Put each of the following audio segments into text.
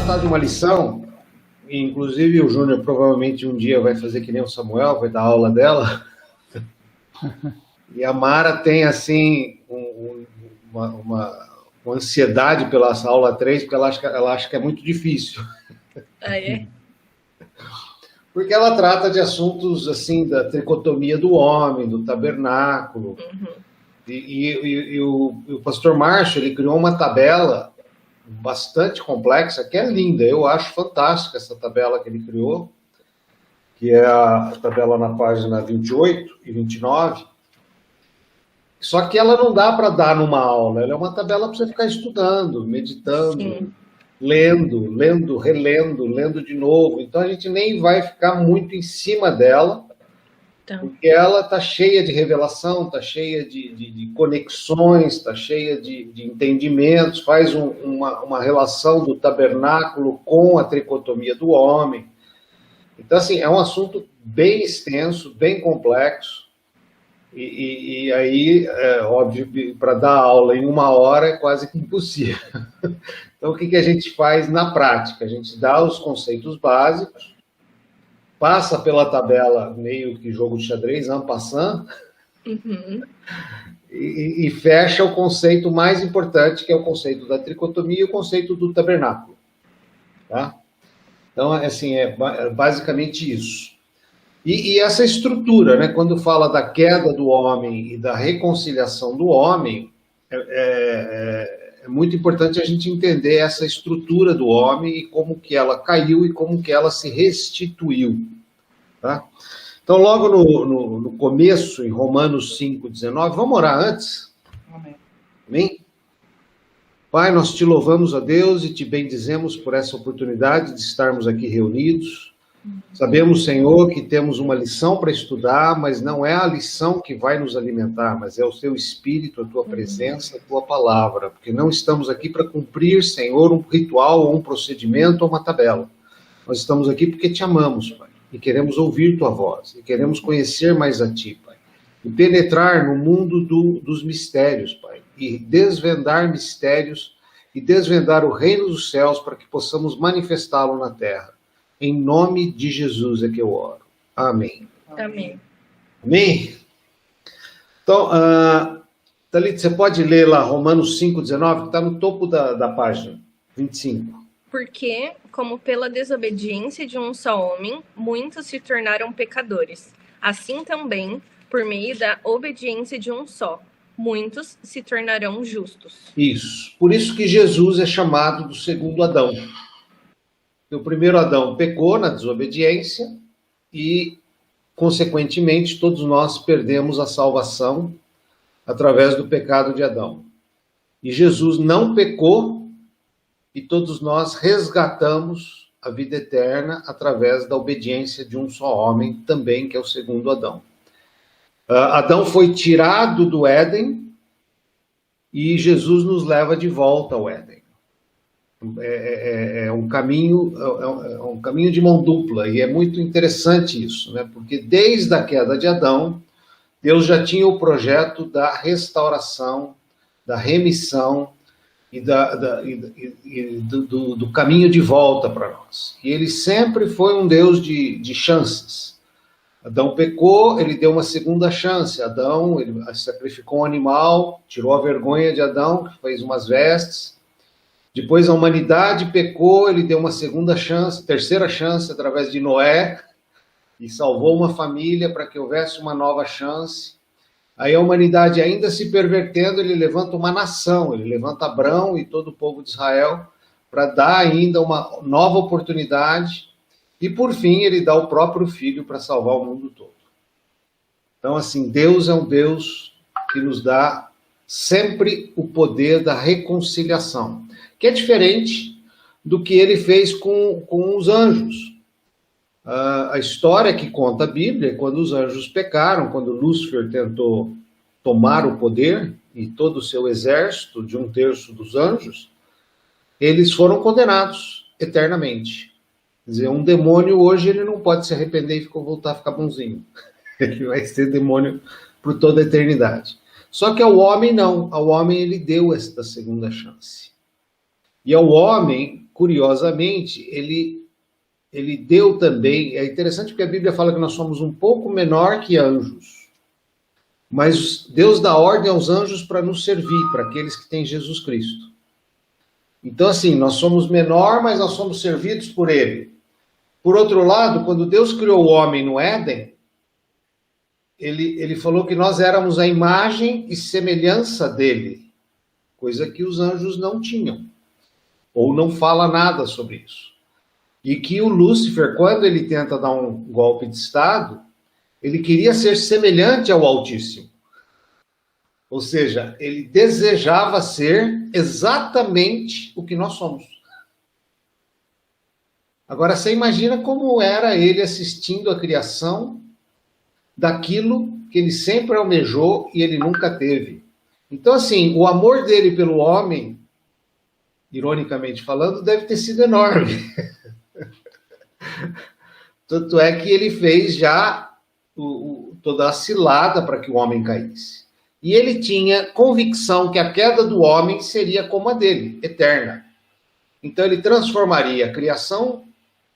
tratar de uma lição, e inclusive o Júnior provavelmente um dia vai fazer que nem o Samuel, vai dar aula dela. E a Mara tem, assim, uma ansiedade pela aula 3, porque ela acha que é muito difícil. Ah, é? Porque ela trata de assuntos, assim, da tricotomia do homem, do tabernáculo. Uhum. E o pastor Márcio, ele criou uma tabela bastante complexa, que é linda. Eu acho fantástica essa tabela que ele criou, que é a tabela na página 28 e 29. Só que ela não dá para dar numa aula, ela é uma tabela para você ficar estudando, meditando, Sim. lendo, relendo, lendo de novo. Então a gente nem vai ficar muito em cima dela, Então, porque ela está cheia de revelação, está cheia de conexões, está cheia de entendimentos, faz uma relação do tabernáculo com a tricotomia do homem. Então, assim, é um assunto bem extenso, bem complexo, e aí, óbvio, para dar aula em 1 hora é quase que impossível. Então, o que a gente faz na prática? A gente dá os conceitos básicos, passa pela tabela meio que jogo de xadrez, en passant, uhum. e fecha o conceito mais importante, que é o conceito da tricotomia e o conceito do tabernáculo. Tá? Então, assim, é basicamente isso. E essa estrutura, né, quando fala da queda do homem e da reconciliação do homem, é muito importante a gente entender essa estrutura do homem e como que ela caiu e como que ela se restituiu. Tá? Então, logo no começo, em Romanos 5,19, vamos orar antes? Amém. Amém? Pai, nós te louvamos a Deus e te bendizemos por essa oportunidade de estarmos aqui reunidos. Sabemos, Senhor, que temos uma lição para estudar, mas não é a lição que vai nos alimentar, mas é o teu Espírito, a tua presença, a tua palavra, porque não estamos aqui para cumprir, Senhor, um ritual, ou um procedimento, ou uma tabela. Nós estamos aqui porque te amamos, Pai, e queremos ouvir tua voz, e queremos conhecer mais a ti, Pai, e penetrar no mundo dos mistérios, Pai, e desvendar mistérios, e desvendar o reino dos céus para que possamos manifestá-lo na terra. Em nome de Jesus é que eu oro. Amém. Amém. Amém? Então, Thalita, você pode ler lá Romanos 5,19, que está no topo da página 25. Porque, como pela desobediência de um só homem, muitos se tornaram pecadores, assim também, por meio da obediência de um só, muitos se tornarão justos. Isso. Por isso que Jesus é chamado do segundo Adão. O primeiro Adão pecou na desobediência e, consequentemente, todos nós perdemos a salvação através do pecado de Adão. E Jesus não pecou e todos nós resgatamos a vida eterna através da obediência de um só homem, também, que é o segundo Adão. Adão foi tirado do Éden e Jesus nos leva de volta ao Éden. É um caminho de mão dupla, e é muito interessante isso, né? Porque desde a queda de Adão, Deus já tinha o projeto da restauração, da remissão e do caminho de volta para nós. E ele sempre foi um Deus de chances. Adão pecou, ele deu uma segunda chance. Adão, ele sacrificou um animal, tirou a vergonha de Adão, fez umas vestes. Depois a humanidade pecou, ele deu uma segunda chance, terceira chance através de Noé, e salvou uma família para que houvesse uma nova chance. Aí a humanidade ainda se pervertendo, ele levanta uma nação, ele levanta Abrão e todo o povo de Israel para dar ainda uma nova oportunidade, e por fim ele dá o próprio filho para salvar o mundo todo. Então, assim, Deus é um Deus que nos dá sempre o poder da reconciliação, que é diferente do que ele fez com os anjos. A história que conta a Bíblia é quando os anjos pecaram, quando Lúcifer tentou tomar o poder e todo o seu exército de 1/3 dos anjos, eles foram condenados eternamente. Quer dizer, um demônio hoje ele não pode se arrepender e voltar a ficar bonzinho. Ele vai ser demônio por toda a eternidade. Só que ao homem não. Ao homem ele deu esta segunda chance. E ao homem, curiosamente, ele deu também... É interessante porque a Bíblia fala que nós somos um pouco menor que anjos. Mas Deus dá ordem aos anjos para nos servir, para aqueles que têm Jesus Cristo. Então, assim, nós somos menor, mas nós somos servidos por Ele. Por outro lado, quando Deus criou o homem no Éden, ele falou que nós éramos a imagem e semelhança dele, coisa que os anjos não tinham, ou não fala nada sobre isso. E que o Lúcifer, quando ele tenta dar um golpe de Estado, ele queria ser semelhante ao Altíssimo. Ou seja, ele desejava ser exatamente o que nós somos. Agora, você imagina como era ele assistindo a criação daquilo que ele sempre almejou e ele nunca teve. Então, assim, o amor dele pelo homem, ironicamente falando, deve ter sido enorme. Tanto é que ele fez já toda a cilada para que o homem caísse. E ele tinha convicção que a queda do homem seria como a dele, eterna. Então ele transformaria a criação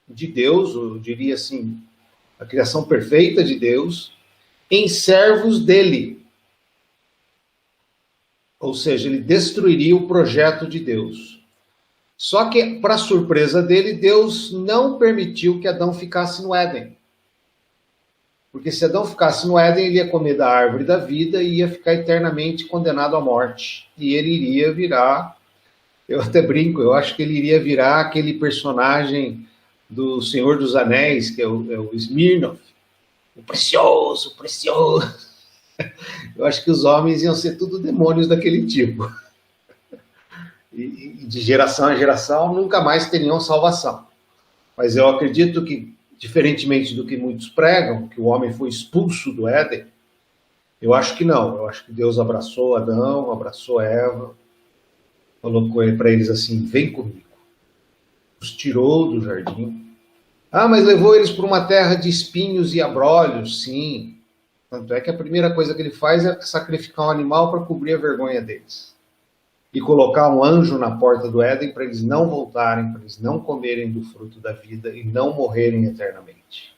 de Deus, eu diria assim, a criação perfeita de Deus, em servos dele. Ou seja, ele destruiria o projeto de Deus. Só que, para surpresa dele, Deus não permitiu que Adão ficasse no Éden. Porque se Adão ficasse no Éden, ele ia comer da árvore da vida e ia ficar eternamente condenado à morte. E ele iria virar, eu até brinco, eu acho que ele iria virar aquele personagem do Senhor dos Anéis, que é o Smirnoff. O precioso, o precioso. Eu acho que os homens iam ser tudo demônios daquele tipo. E de geração em geração nunca mais teriam salvação. Mas eu acredito que, diferentemente do que muitos pregam, que o homem foi expulso do Éden, eu acho que não. Eu acho que Deus abraçou Adão, abraçou Eva, falou para eles assim, vem comigo. Os tirou do jardim. Ah, mas levou eles para uma terra de espinhos e abrolhos, sim. Tanto é que a primeira coisa que ele faz é sacrificar um animal para cobrir a vergonha deles. E colocar um anjo na porta do Éden para eles não voltarem, para eles não comerem do fruto da vida e não morrerem eternamente.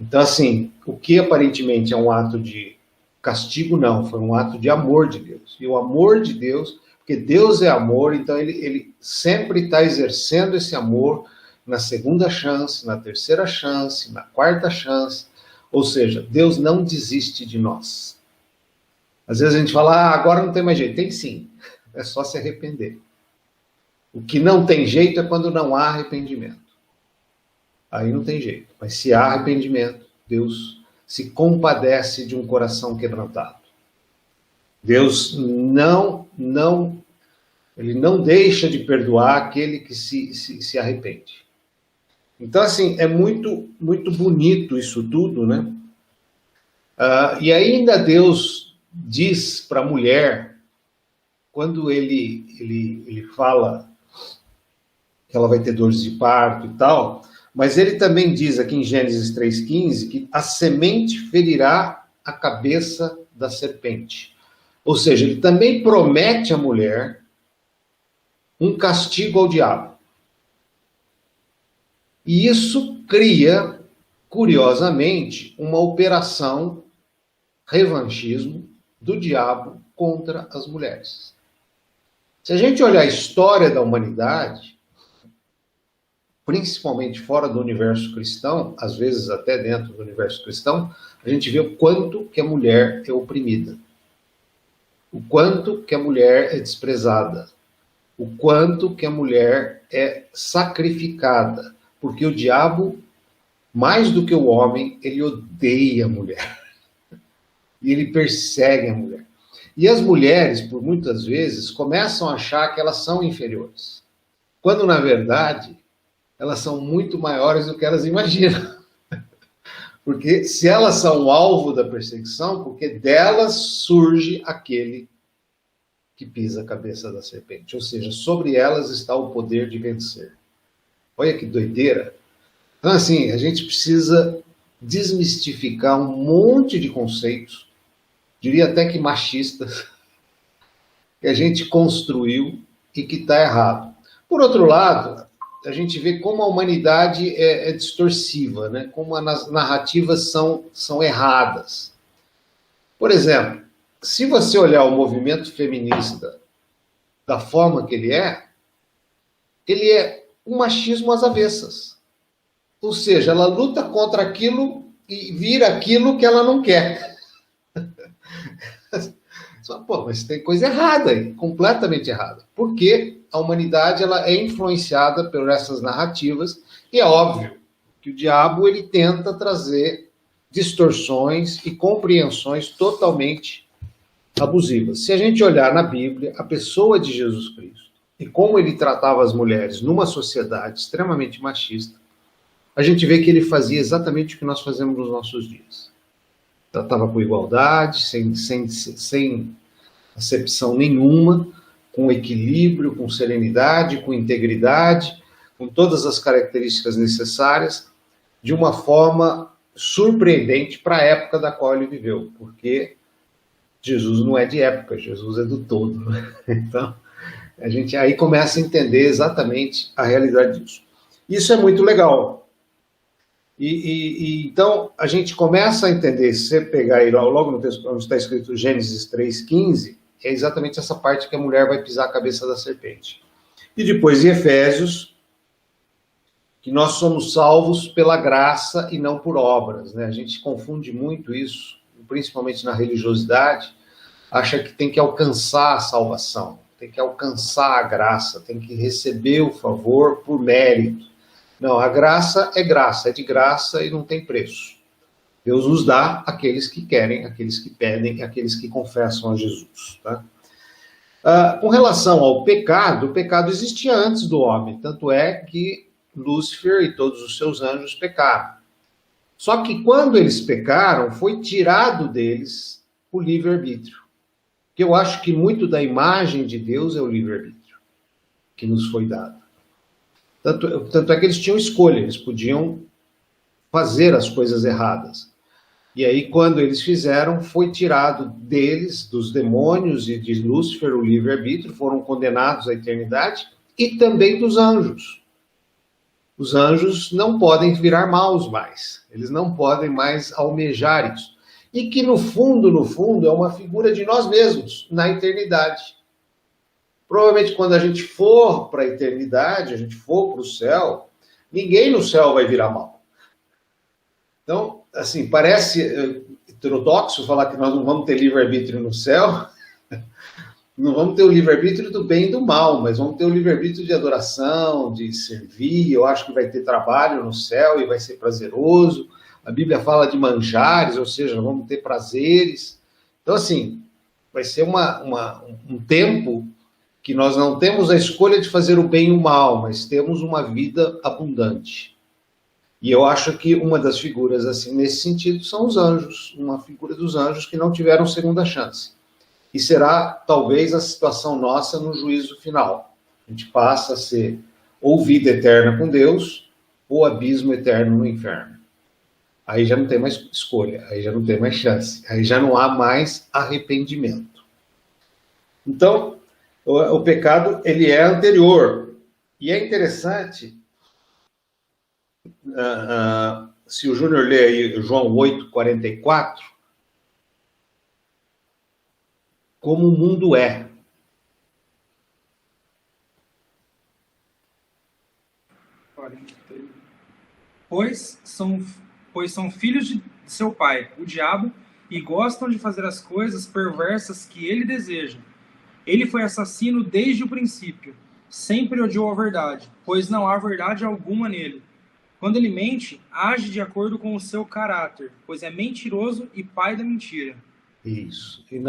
Então, assim, o que aparentemente é um ato de castigo, não, foi um ato de amor de Deus. E o amor de Deus, porque Deus é amor, então ele sempre está exercendo esse amor na segunda chance, na terceira chance, na quarta chance. Ou seja, Deus não desiste de nós. Às vezes a gente fala, agora não tem mais jeito. Tem sim, é só se arrepender. O que não tem jeito é quando não há arrependimento. Aí não tem jeito. Mas se há arrependimento, Deus se compadece de um coração quebrantado. Deus ele não deixa de perdoar aquele que se arrepende. Então, assim, é muito, muito bonito isso tudo, né? E ainda Deus diz para a mulher, quando ele fala que ela vai ter dores de parto e tal, mas ele também diz aqui em Gênesis 3,15 que a semente ferirá a cabeça da serpente. Ou seja, ele também promete à mulher um castigo ao diabo. E isso cria, curiosamente, uma operação revanchismo do diabo contra as mulheres. Se a gente olhar a história da humanidade, principalmente fora do universo cristão, às vezes até dentro do universo cristão, a gente vê o quanto que a mulher é oprimida, o quanto que a mulher é desprezada, o quanto que a mulher é sacrificada, porque o diabo, mais do que o homem, ele odeia a mulher. E ele persegue a mulher. E as mulheres, por muitas vezes, começam a achar que elas são inferiores. Quando, na verdade, elas são muito maiores do que elas imaginam. Porque se elas são o alvo da perseguição, porque delas surge aquele que pisa a cabeça da serpente. Ou seja, sobre elas está o poder de vencer. Olha que doideira. Então, assim, a gente precisa desmistificar um monte de conceitos, diria até que machistas, que a gente construiu e que está errado. Por outro lado, a gente vê como a humanidade é distorsiva, né? Como as narrativas são erradas. Por exemplo, se você olhar o movimento feminista da forma que ele é um machismo às avessas. Ou seja, ela luta contra aquilo e vira aquilo que ela não quer. Pô, mas tem coisa errada aí, completamente errada. Porque a humanidade ela é influenciada por essas narrativas e é óbvio que o diabo ele tenta trazer distorções e compreensões totalmente abusivas. Se a gente olhar na Bíblia, a pessoa de Jesus Cristo e como ele tratava as mulheres numa sociedade extremamente machista, a gente vê que ele fazia exatamente o que nós fazemos nos nossos dias. Tratava com igualdade, sem acepção nenhuma, com equilíbrio, com serenidade, com integridade, com todas as características necessárias, de uma forma surpreendente para a época da qual ele viveu, porque Jesus não é de época, Jesus é do todo. Então, a gente aí começa a entender exatamente a realidade disso. Isso é muito legal. Então, a gente começa a entender, se você pegar aí logo no texto onde está escrito Gênesis 3,15, é exatamente essa parte que a mulher vai pisar a cabeça da serpente. E depois em Efésios, que nós somos salvos pela graça e não por obras, né? A gente confunde muito isso, principalmente na religiosidade, acha que tem que alcançar a salvação, tem que alcançar a graça, tem que receber o favor por mérito. Não, a graça é de graça e não tem preço. Deus nos dá aqueles que querem, aqueles que pedem, aqueles que confessam a Jesus. Tá? Com relação ao pecado, o pecado existia antes do homem, tanto é que Lúcifer e todos os seus anjos pecaram. Só que quando eles pecaram, foi tirado deles o livre-arbítrio. Que eu acho que muito da imagem de Deus é o livre-arbítrio que nos foi dado. Tanto é que eles tinham escolha, eles podiam fazer as coisas erradas. E aí, quando eles fizeram, foi tirado deles, dos demônios e de Lúcifer, o livre-arbítrio, foram condenados à eternidade, e também dos anjos. Os anjos não podem virar maus mais, eles não podem mais almejar isso. E que, no fundo, é uma figura de nós mesmos, na eternidade. Provavelmente, quando a gente for para a eternidade, a gente for para o céu, ninguém no céu vai virar mal. Então, assim, parece heterodoxo falar que nós não vamos ter livre-arbítrio no céu, não vamos ter o livre-arbítrio do bem e do mal, mas vamos ter o livre-arbítrio de adoração, de servir. Eu acho que vai ter trabalho no céu e vai ser prazeroso. A Bíblia fala de manjares, ou seja, vamos ter prazeres. Então, assim, vai ser um tempo que nós não temos a escolha de fazer o bem e o mal, mas temos uma vida abundante. E eu acho que uma das figuras, assim, nesse sentido, são os anjos, uma figura dos anjos que não tiveram segunda chance. E será, talvez, a situação nossa no juízo final. A gente passa a ser ou vida eterna com Deus, ou abismo eterno no inferno. Aí já não tem mais escolha, aí já não tem mais chance, aí já não há mais arrependimento. Então, o pecado, ele é anterior. E é interessante, se o Júnior lê aí João 8,44, como o mundo é. Pois são filhos de seu pai, o diabo, e gostam de fazer as coisas perversas que ele deseja. Ele foi assassino desde o princípio, sempre odiou a verdade, pois não há verdade alguma nele. Quando ele mente, age de acordo com o seu caráter, pois é mentiroso e pai da mentira. Isso. E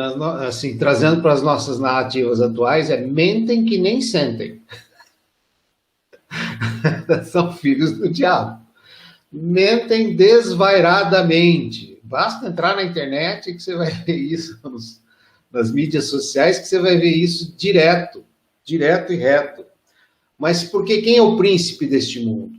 assim, trazendo para as nossas narrativas atuais, mentem que nem sentem. São filhos do diabo. Mentem desvairadamente. Basta entrar na internet que você vai ver isso, nas mídias sociais, que você vai ver isso direto e reto. Mas porque quem é o príncipe deste mundo?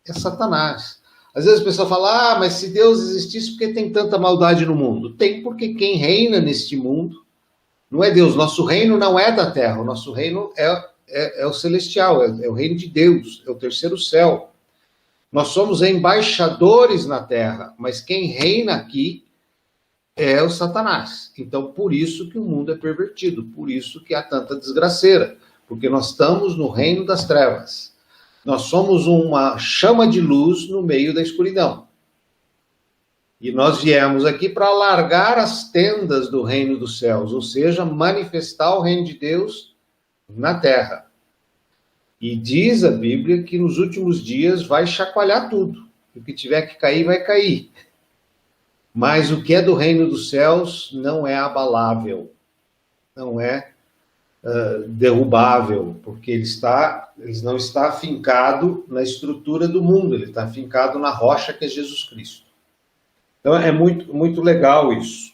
É Satanás. Às vezes a pessoa fala, mas se Deus existisse, por que tem tanta maldade no mundo? Tem, porque quem reina neste mundo não é Deus. Nosso reino não é da terra, o nosso reino é é o celestial, é o reino de Deus, é o terceiro céu. Nós somos embaixadores na terra, mas quem reina aqui é o Satanás. Então, por isso que o mundo é pervertido, por isso que há tanta desgraceira, porque nós estamos no reino das trevas. Nós somos uma chama de luz no meio da escuridão. E nós viemos aqui para alargar as tendas do reino dos céus, ou seja, manifestar o reino de Deus na terra. E diz a Bíblia que nos últimos dias vai chacoalhar tudo. O que tiver que cair, vai cair. Mas o que é do reino dos céus não é abalável, não é derrubável, porque ele não está afincado na estrutura do mundo, ele está afincado na rocha que é Jesus Cristo. Então é muito, muito legal isso.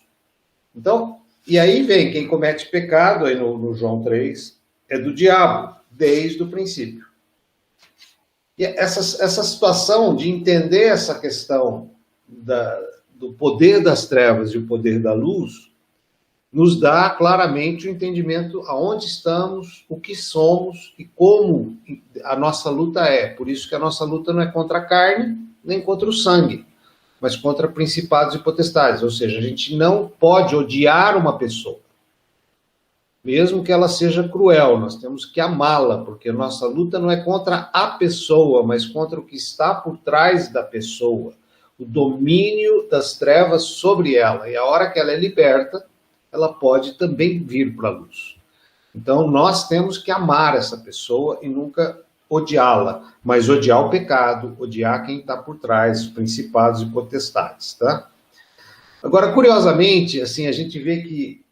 Então, e aí vem quem comete pecado, aí no João 3, é do diabo, desde o princípio. E essa situação de entender essa questão do poder das trevas e o poder da luz, nos dá claramente o entendimento aonde estamos, o que somos e como a nossa luta é. Por isso que a nossa luta não é contra a carne, nem contra o sangue, mas contra principados e potestades. Ou seja, a gente não pode odiar uma pessoa, mesmo que ela seja cruel, nós temos que amá-la, porque a nossa luta não é contra a pessoa, mas contra o que está por trás da pessoa, o domínio das trevas sobre ela. E a hora que ela é liberta, ela pode também vir para a luz. Então, nós temos que amar essa pessoa e nunca odiá-la, mas odiar o pecado, odiar quem está por trás, os principados e potestades, tá? Agora, curiosamente, assim, a gente vê que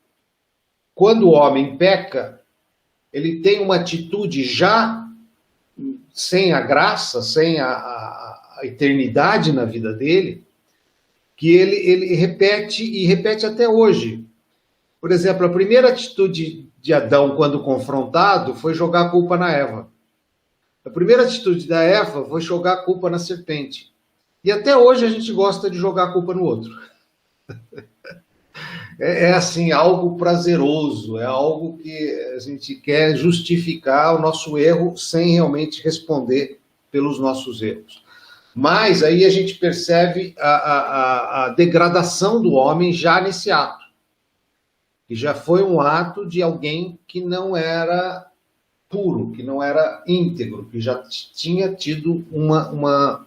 quando o homem peca, ele tem uma atitude já sem a graça, sem a eternidade na vida dele, que ele repete, e repete até hoje. Por exemplo, a primeira atitude de Adão, quando confrontado, foi jogar a culpa na Eva. A primeira atitude da Eva foi jogar a culpa na serpente. E até hoje a gente gosta de jogar a culpa no outro. É assim, algo prazeroso, é algo que a gente quer justificar o nosso erro sem realmente responder pelos nossos erros. Mas aí a gente percebe a degradação do homem já nesse ato. Que já foi um ato de alguém que não era puro, que não era íntegro, que já tinha tido uma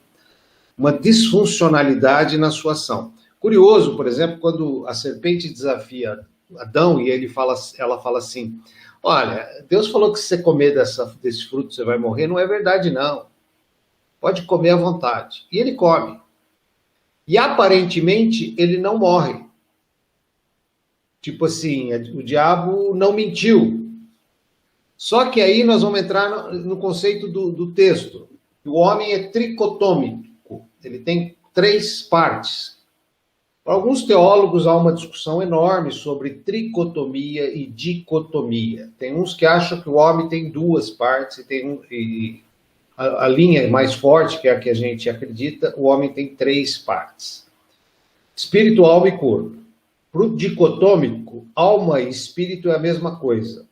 disfuncionalidade na sua ação. Curioso, por exemplo, quando a serpente desafia Adão e ela fala assim, olha, Deus falou que se você comer desse fruto você vai morrer, não é verdade não. Pode comer à vontade. E ele come. E aparentemente ele não morre. Tipo assim, o diabo não mentiu. Só que aí nós vamos entrar no conceito do texto. O homem é tricotômico. Ele tem 3 partes. Para alguns teólogos há uma discussão enorme sobre tricotomia e dicotomia. Tem uns que acham que o homem tem 2 partes, e a linha mais forte, que é a que a gente acredita, o homem tem 3 partes. Espírito, alma e corpo. Para o dicotômico, alma e espírito é a mesma coisa.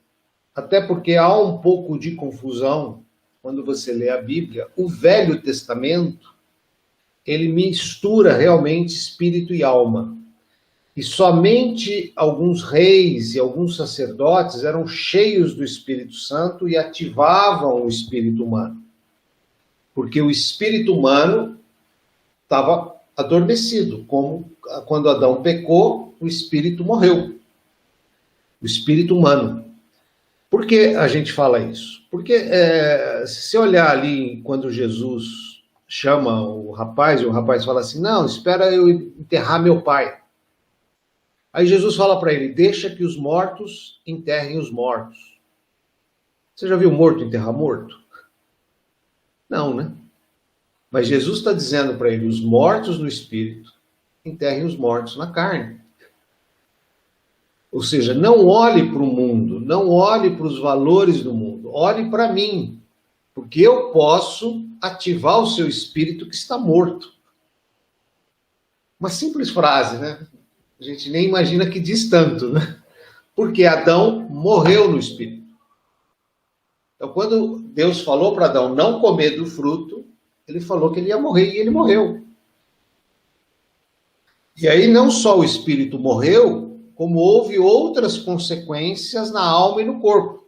Até porque há um pouco de confusão quando você lê a Bíblia. O Velho Testamento, ele mistura realmente espírito e alma. E somente alguns reis e alguns sacerdotes eram cheios do Espírito Santo e ativavam o espírito humano. Porque o espírito humano estava adormecido, como quando Adão pecou, o espírito morreu. O espírito humano. Por que a gente fala isso? Porque se você olhar ali quando Jesus chama o rapaz, e o rapaz fala assim, não, espera eu enterrar meu pai. Aí Jesus fala para ele, deixa que os mortos enterrem os mortos. Você já viu morto enterrar morto? Não, né? Mas Jesus está dizendo para ele, os mortos no espírito enterrem os mortos na carne. Ou seja, não olhe para o mundo, não olhe para os valores do mundo, olhe para mim, porque eu posso ativar o seu espírito que está morto. Uma simples frase, né? A gente nem imagina que diz tanto, né? Porque Adão morreu no espírito. Então, quando Deus falou para Adão não comer do fruto, ele falou que ele ia morrer e ele morreu. E aí não só o espírito morreu, como houve outras consequências na alma e no corpo.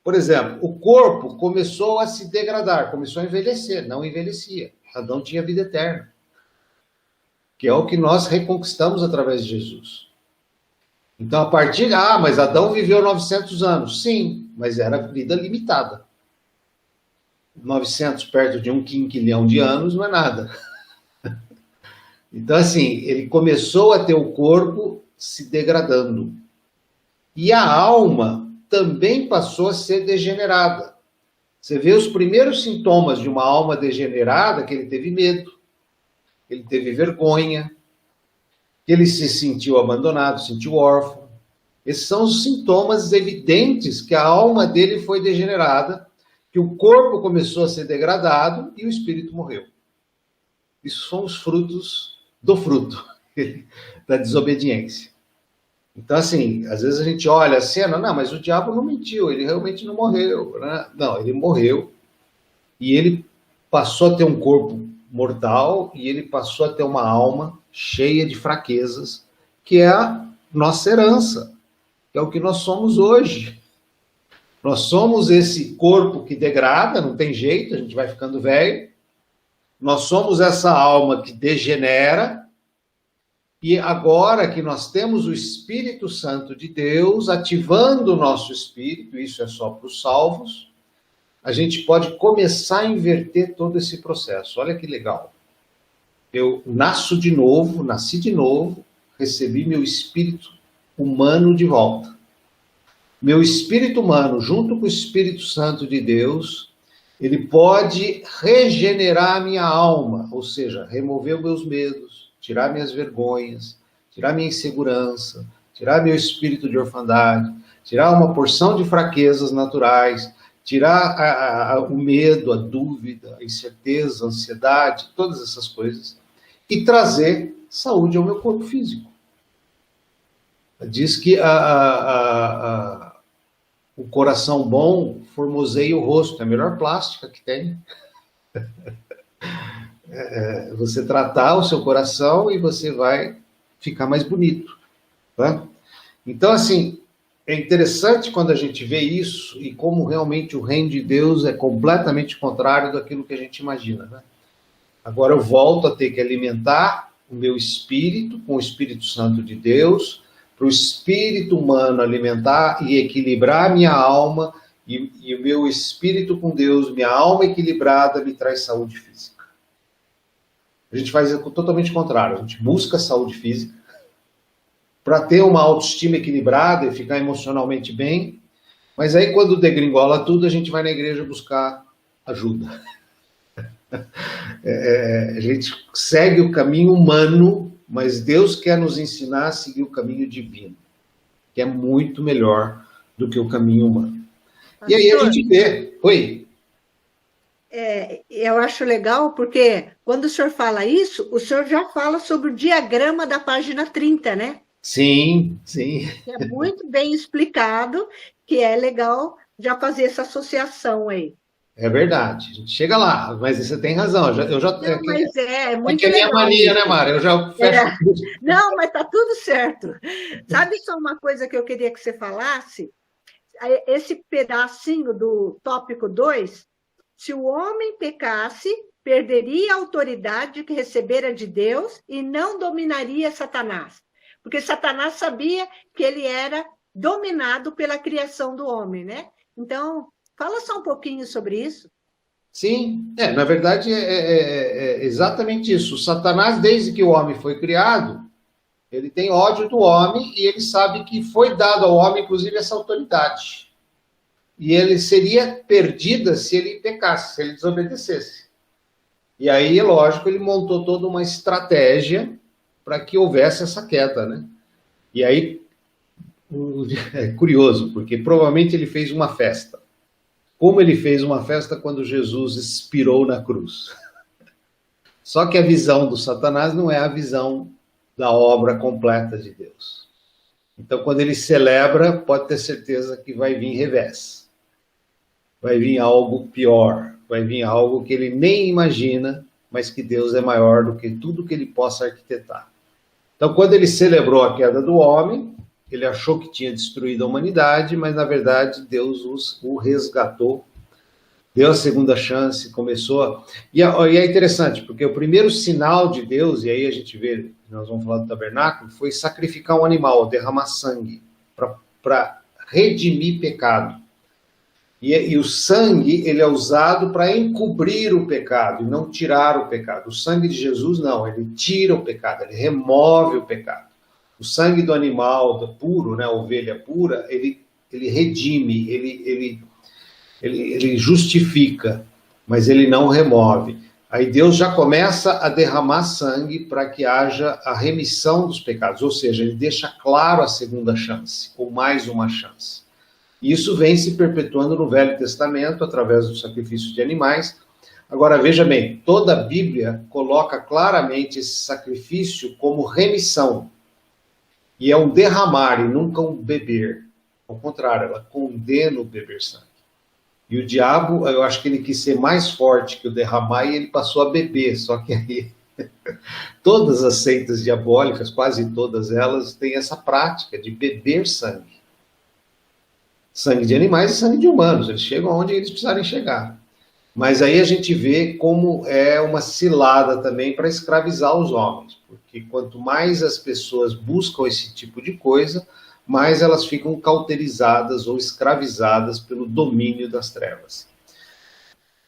Por exemplo, o corpo começou a se degradar, começou a envelhecer, não envelhecia. Adão tinha vida eterna, que é o que nós reconquistamos através de Jesus. Então, a partir... mas Adão viveu 900 anos. Sim, mas era vida limitada. 900 perto de 1 quinquilhão de anos não é nada. Então, assim, ele começou a ter o corpo se degradando. E a alma também passou a ser degenerada. Você vê os primeiros sintomas de uma alma degenerada, que ele teve medo, ele teve vergonha, que ele se sentiu abandonado, se sentiu órfão. Esses são os sintomas evidentes que a alma dele foi degenerada, que o corpo começou a ser degradado e o espírito morreu. Isso são os frutos do fruto da desobediência. Então, assim, às vezes a gente olha a cena, não, mas o diabo não mentiu, ele realmente não morreu, né? Não, ele morreu e ele passou a ter um corpo mortal e ele passou a ter uma alma cheia de fraquezas, que é a nossa herança, que é o que nós somos hoje. Nós somos esse corpo que degrada, não tem jeito, a gente vai ficando velho. Nós somos essa alma que degenera. E agora que nós temos o Espírito Santo de Deus ativando o nosso espírito, isso é só para os salvos, a gente pode começar a inverter todo esse processo. Olha que legal. Eu nasci de novo, recebi meu espírito humano de volta. Meu espírito humano, junto com o Espírito Santo de Deus, ele pode regenerar a minha alma, ou seja, remover os meus medos, tirar minhas vergonhas, tirar minha insegurança, tirar meu espírito de orfandade, tirar uma porção de fraquezas naturais, tirar o medo, a dúvida, a incerteza, a ansiedade, todas essas coisas, e trazer saúde ao meu corpo físico. Diz que o coração bom formoseia o rosto, é a melhor plástica que tem. Você tratar o seu coração e você vai ficar mais bonito. Tá? Então, assim, é interessante quando a gente vê isso e como realmente o reino de Deus é completamente contrário daquilo que a gente imagina. Né? Agora eu volto a ter que alimentar o meu espírito com o Espírito Santo de Deus, para o espírito humano alimentar e equilibrar a minha alma, e o meu espírito com Deus, minha alma equilibrada, me traz saúde física. A gente faz totalmente o contrário, a gente busca saúde física para ter uma autoestima equilibrada e ficar emocionalmente bem, mas aí quando degringola tudo, a gente vai na igreja buscar ajuda. A gente segue o caminho humano, mas Deus quer nos ensinar a seguir o caminho divino, que é muito melhor do que o caminho humano. Pastor, e aí a gente vê... Oi? Eu acho legal, porque quando o senhor fala isso, o senhor já fala sobre o diagrama da página 30, né? Sim, sim. É muito bem explicado, que é legal já fazer essa associação aí. É verdade, a gente chega lá, mas você tem razão. Eu já não, mas é muito que é minha mania, né, Mara? Eu já fecho. Não, mas tá tudo certo. Sabe só uma coisa que eu queria que você falasse? Esse pedacinho do tópico 2, se o homem pecasse, perderia a autoridade que recebera de Deus e não dominaria Satanás. Porque Satanás sabia que ele era dominado pela criação do homem, né? Então, fala só um pouquinho sobre isso. Sim, na verdade é exatamente isso. O Satanás, desde que o homem foi criado, ele tem ódio do homem e ele sabe que foi dado ao homem, inclusive, essa autoridade. E ele seria perdida se ele pecasse, se ele desobedecesse. E aí, lógico, ele montou toda uma estratégia para que houvesse essa queda, né? E aí, é curioso, porque provavelmente ele fez uma festa. Como ele fez uma festa quando Jesus expirou na cruz. Só que a visão do Satanás não é a visão da obra completa de Deus. Então, quando ele celebra, pode ter certeza que vai vir revés. vai vir algo pior, vai vir algo que ele nem imagina, mas que Deus é maior do que tudo que ele possa arquitetar. Então, quando ele celebrou a queda do homem, ele achou que tinha destruído a humanidade, mas, na verdade, Deus o resgatou, deu a segunda chance, começou... E é interessante, porque o primeiro sinal de Deus, e aí a gente vê, nós vamos falar do tabernáculo, foi sacrificar um animal, derramar sangue, para redimir pecado. E o sangue, ele é usado para encobrir o pecado e não tirar o pecado. O sangue de Jesus, não, ele tira o pecado, ele remove o pecado. O sangue do animal do puro, né, a ovelha pura, ele redime, ele justifica, mas ele não remove. Aí Deus já começa a derramar sangue para que haja a remissão dos pecados, ou seja, ele deixa claro a segunda chance, ou mais uma chance. Isso vem se perpetuando no Velho Testamento, através do sacrifício de animais. Agora, veja bem, toda a Bíblia coloca claramente esse sacrifício como remissão. E é um derramar e nunca um beber. Ao contrário, ela condena o beber sangue. E o diabo, eu acho que ele quis ser mais forte que o derramar e ele passou a beber. Só que aí, todas as seitas diabólicas, quase todas elas, têm essa prática de beber sangue. Sangue de animais e sangue de humanos, eles chegam onde eles precisarem chegar. Mas aí a gente vê como é uma cilada também para escravizar os homens, porque quanto mais as pessoas buscam esse tipo de coisa, mais elas ficam cauterizadas ou escravizadas pelo domínio das trevas.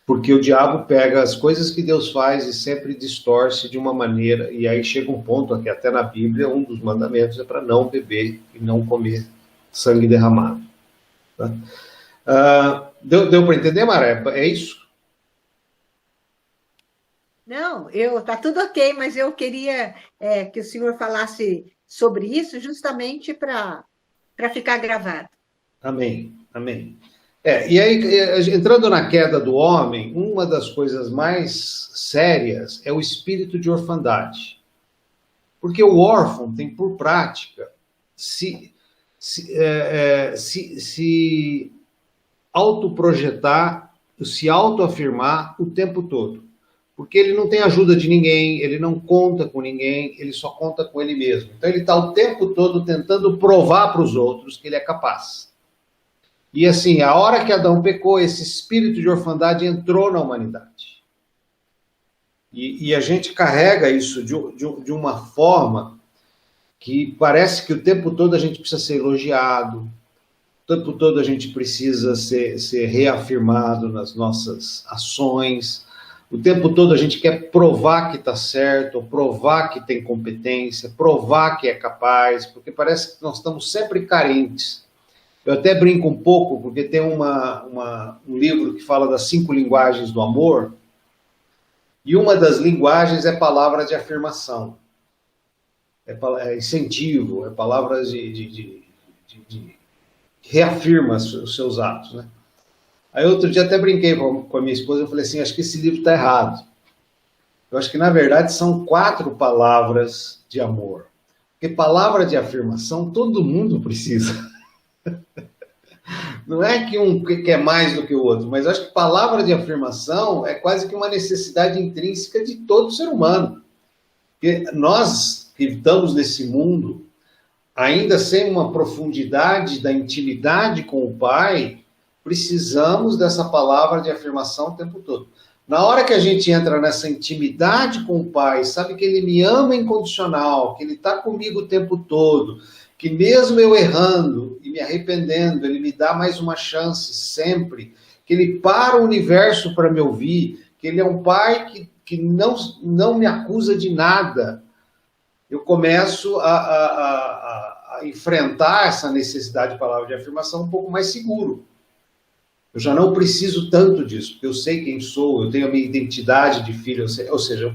Porque o diabo pega as coisas que Deus faz e sempre distorce de uma maneira, e aí chega um ponto aqui, até na Bíblia, um dos mandamentos é para não beber e não comer sangue derramado. Tá? Deu para entender, Mara? É isso? Não, tá tudo ok, mas eu queria que o senhor falasse sobre isso justamente para ficar gravado. Amém, amém. E aí, entrando na queda do homem, uma das coisas mais sérias é o espírito de orfandade. Porque o órfão tem por prática se autoprojetar, se autoafirmar o tempo todo. Porque ele não tem ajuda de ninguém, ele não conta com ninguém, ele só conta com ele mesmo. Então ele está o tempo todo tentando provar para os outros que ele é capaz. E assim, a hora que Adão pecou, esse espírito de orfandade entrou na humanidade. E a gente carrega isso de uma forma que parece que o tempo todo a gente precisa ser elogiado, o tempo todo a gente precisa ser reafirmado nas nossas ações, o tempo todo a gente quer provar que está certo, provar que tem competência, provar que é capaz, porque parece que nós estamos sempre carentes. Eu até brinco um pouco, porque tem um livro que fala das 5 linguagens do amor, e uma das linguagens é palavra de afirmação. É incentivo, é palavras de reafirma os seus atos, né? Aí outro dia até brinquei com a minha esposa, eu falei assim, acho que esse livro está errado. Eu acho que na verdade são 4 palavras de amor. Porque palavra de afirmação todo mundo precisa. Não é que um quer mais do que o outro, mas eu acho que palavra de afirmação é quase que uma necessidade intrínseca de todo ser humano. Porque nós que estamos nesse mundo, ainda sem uma profundidade da intimidade com o Pai, precisamos dessa palavra de afirmação o tempo todo. Na hora que a gente entra nessa intimidade com o Pai, sabe que Ele me ama incondicional, que Ele está comigo o tempo todo, que mesmo eu errando e me arrependendo, Ele me dá mais uma chance sempre, que Ele para o universo para me ouvir, que Ele é um Pai que não me acusa de nada. Eu começo a enfrentar essa necessidade de palavra de afirmação um pouco mais seguro. Eu já não preciso tanto disso, porque eu sei quem sou, eu tenho a minha identidade de filho, ou seja,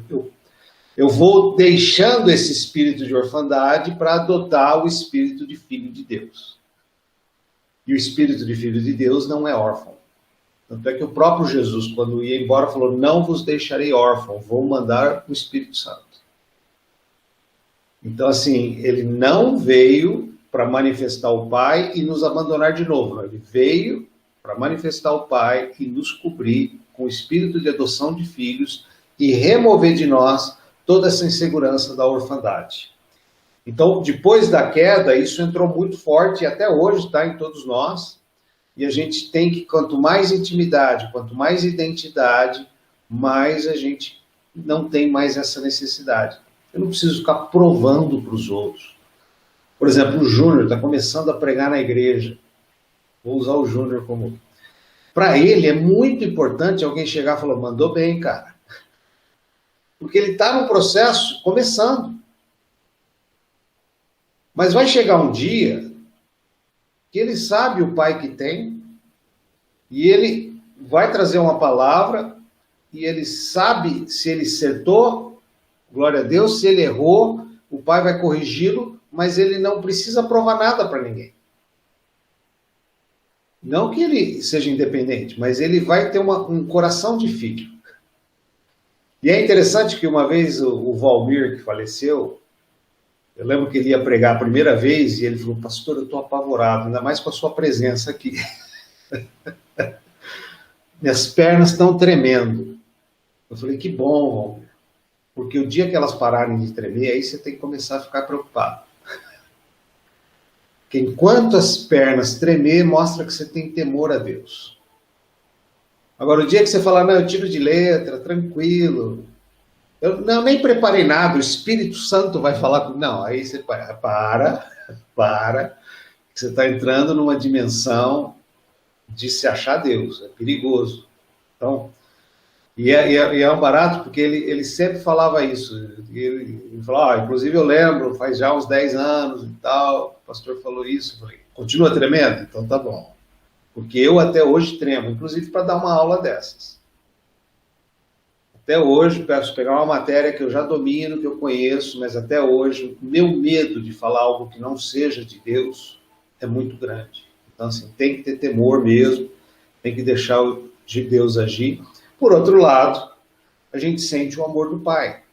eu vou deixando esse espírito de orfandade para adotar o espírito de filho de Deus. E o espírito de filho de Deus não é órfão. Tanto é que o próprio Jesus, quando ia embora, falou, não vos deixarei órfão, vou mandar o Espírito Santo. Então, assim, ele não veio para manifestar o Pai e nos abandonar de novo. Não. Ele veio para manifestar o Pai e nos cobrir com o espírito de adoção de filhos e remover de nós toda essa insegurança da orfandade. Então, depois da queda, isso entrou muito forte e até hoje está em todos nós. E a gente tem que, quanto mais intimidade, quanto mais identidade, mais a gente não tem mais essa necessidade. Eu não preciso ficar provando para os outros. Por exemplo, o Júnior está começando a pregar na igreja. Vou usar o Júnior como... Para ele é muito importante alguém chegar e falar, mandou bem, cara. Porque ele está no processo começando. Mas vai chegar um dia que ele sabe o pai que tem e ele vai trazer uma palavra e ele sabe se ele acertou, glória a Deus, se ele errou, o pai vai corrigi-lo, mas ele não precisa provar nada para ninguém. Não que ele seja independente, mas ele vai ter um coração de filho. E é interessante que uma vez o Valmir, que faleceu, eu lembro que ele ia pregar a primeira vez e ele falou, pastor, eu estou apavorado, ainda mais com a sua presença aqui. Minhas pernas estão tremendo. Eu falei, que bom, Valmir, porque o dia que elas pararem de tremer, aí você tem que começar a ficar preocupado. Porque enquanto as pernas tremer, mostra que você tem temor a Deus. Agora, o dia que você falar, não, eu tiro de letra, tranquilo, eu nem preparei nada, o Espírito Santo vai falar comigo. Não, aí você para, você está entrando numa dimensão de se achar Deus, é perigoso. Então, e é um barato, porque ele sempre falava isso. Ele falou, inclusive eu lembro, faz já uns 10 anos e tal, o pastor falou isso, eu falei, continua tremendo? Então tá bom. Porque eu até hoje tremo, inclusive para dar uma aula dessas. Até hoje, peço pegar uma matéria que eu já domino, que eu conheço, mas até hoje, o meu medo de falar algo que não seja de Deus é muito grande. Então, assim, tem que ter temor mesmo, tem que deixar o de Deus agir. Por outro lado, a gente sente o amor do Pai.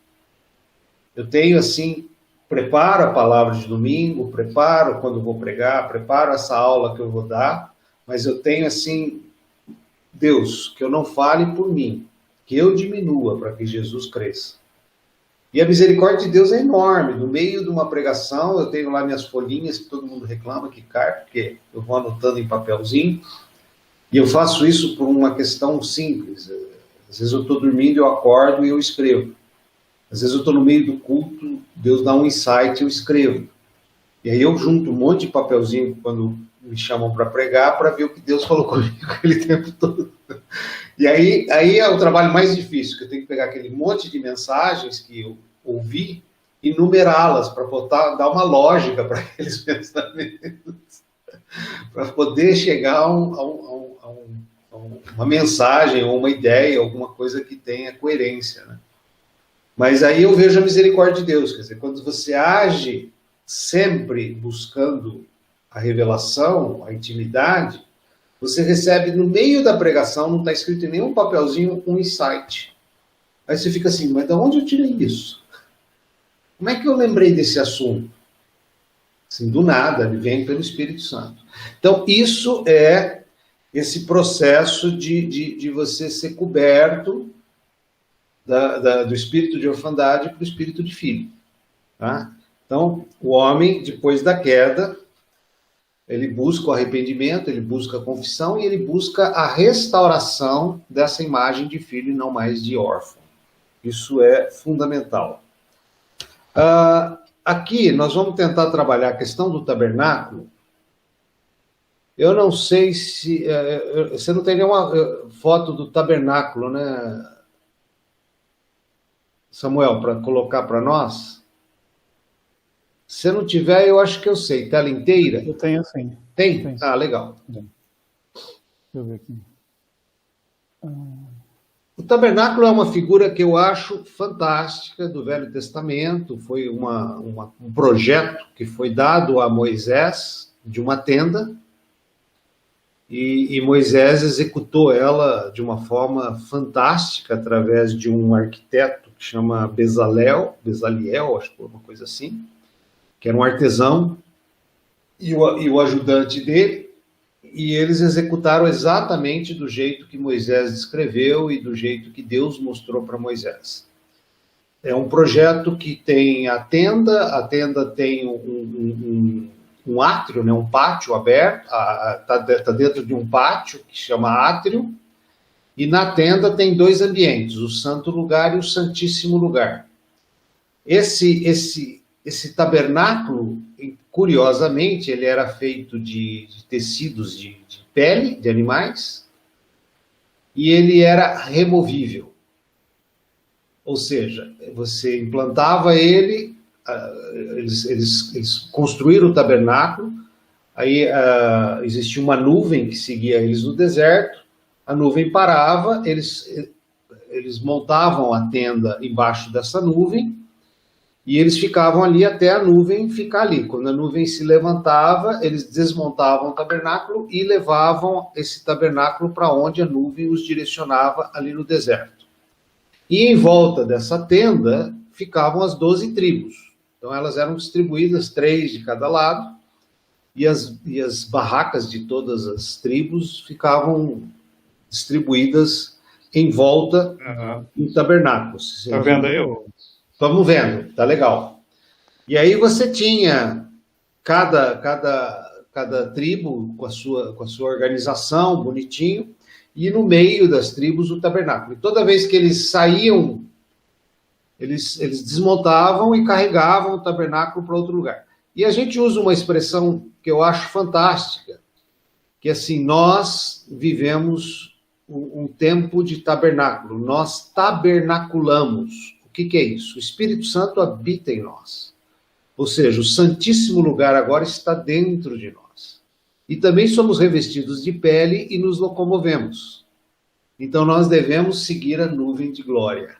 Eu tenho, assim, preparo a palavra de domingo, preparo quando vou pregar, preparo essa aula que eu vou dar, mas eu tenho, assim, Deus, que eu não fale por mim, que eu diminua para que Jesus cresça. E a misericórdia de Deus é enorme. No meio de uma pregação, eu tenho lá minhas folhinhas que todo mundo reclama que cai, porque eu vou anotando em papelzinho, e eu faço isso por uma questão simples. Às vezes eu estou dormindo, eu acordo e eu escrevo. Às vezes eu estou no meio do culto, Deus dá um insight e eu escrevo. E aí eu junto um monte de papelzinho quando me chamam para pregar, para ver o que Deus falou comigo aquele tempo todo. E aí é o trabalho mais difícil, que eu tenho que pegar aquele monte de mensagens que eu ouvi e numerá-las, para dar uma lógica para aqueles pensamentos, para poder chegar a uma mensagem, ou uma ideia, alguma coisa que tenha coerência, né? Mas aí eu vejo a misericórdia de Deus, quer dizer, quando você age sempre buscando a revelação, a intimidade, você recebe no meio da pregação, não está escrito em nenhum papelzinho, um insight. Aí você fica assim, mas de onde eu tirei isso? Como é que eu lembrei desse assunto? Assim, do nada, ele vem pelo Espírito Santo. Então, isso é esse processo de você ser coberto do espírito de orfandade para o espírito de filho. Tá? Então, o homem, depois da queda, ele busca o arrependimento, ele busca a confissão e ele busca a restauração dessa imagem de filho e não mais de órfão. Isso é fundamental. Aqui nós vamos tentar trabalhar a questão do tabernáculo. Eu não sei se... você não tem nenhuma foto do tabernáculo, né, Samuel, para colocar para nós? Se não tiver, eu acho que eu sei. Tela inteira? Eu tenho, sim. Tem? Tenho. Ah, legal. Deixa eu ver aqui. O tabernáculo é uma figura que eu acho fantástica do Velho Testamento. Foi um projeto que foi dado a Moisés de uma tenda. E Moisés executou ela de uma forma fantástica através de um arquiteto que chama Bezaliel, acho que foi uma coisa assim, que era um artesão, e o ajudante dele, e eles executaram exatamente do jeito que Moisés descreveu e do jeito que Deus mostrou para Moisés. É um projeto que tem a tenda tem um átrio, né, um pátio aberto, está dentro de um pátio que chama átrio, e na tenda tem 2 ambientes, o santo lugar e o santíssimo lugar. Esse tabernáculo, curiosamente, ele era feito de tecidos de pele de animais, e ele era removível. Ou seja, você implantava ele, eles construíram o tabernáculo, aí existia uma nuvem que seguia eles no deserto, a nuvem parava, eles montavam a tenda embaixo dessa nuvem, e eles ficavam ali até a nuvem ficar ali. Quando a nuvem se levantava, eles desmontavam o tabernáculo e levavam esse tabernáculo para onde a nuvem os direcionava ali no deserto. E em volta dessa tenda ficavam as 12 tribos. Então elas eram distribuídas, 3 de cada lado, e as barracas de todas as tribos ficavam distribuídas em volta do tabernáculo. Está vendo aí? Estamos vendo, tá legal. E aí você tinha cada tribo com a sua organização, bonitinho, e no meio das tribos o tabernáculo. E toda vez que eles saíam, eles desmontavam e carregavam o tabernáculo para outro lugar. E a gente usa uma expressão que eu acho fantástica, que assim, nós vivemos um tempo de tabernáculo, nós tabernaculamos. O que é isso? O Espírito Santo habita em nós. Ou seja, o Santíssimo Lugar agora está dentro de nós. E também somos revestidos de pele e nos locomovemos. Então nós devemos seguir a nuvem de glória.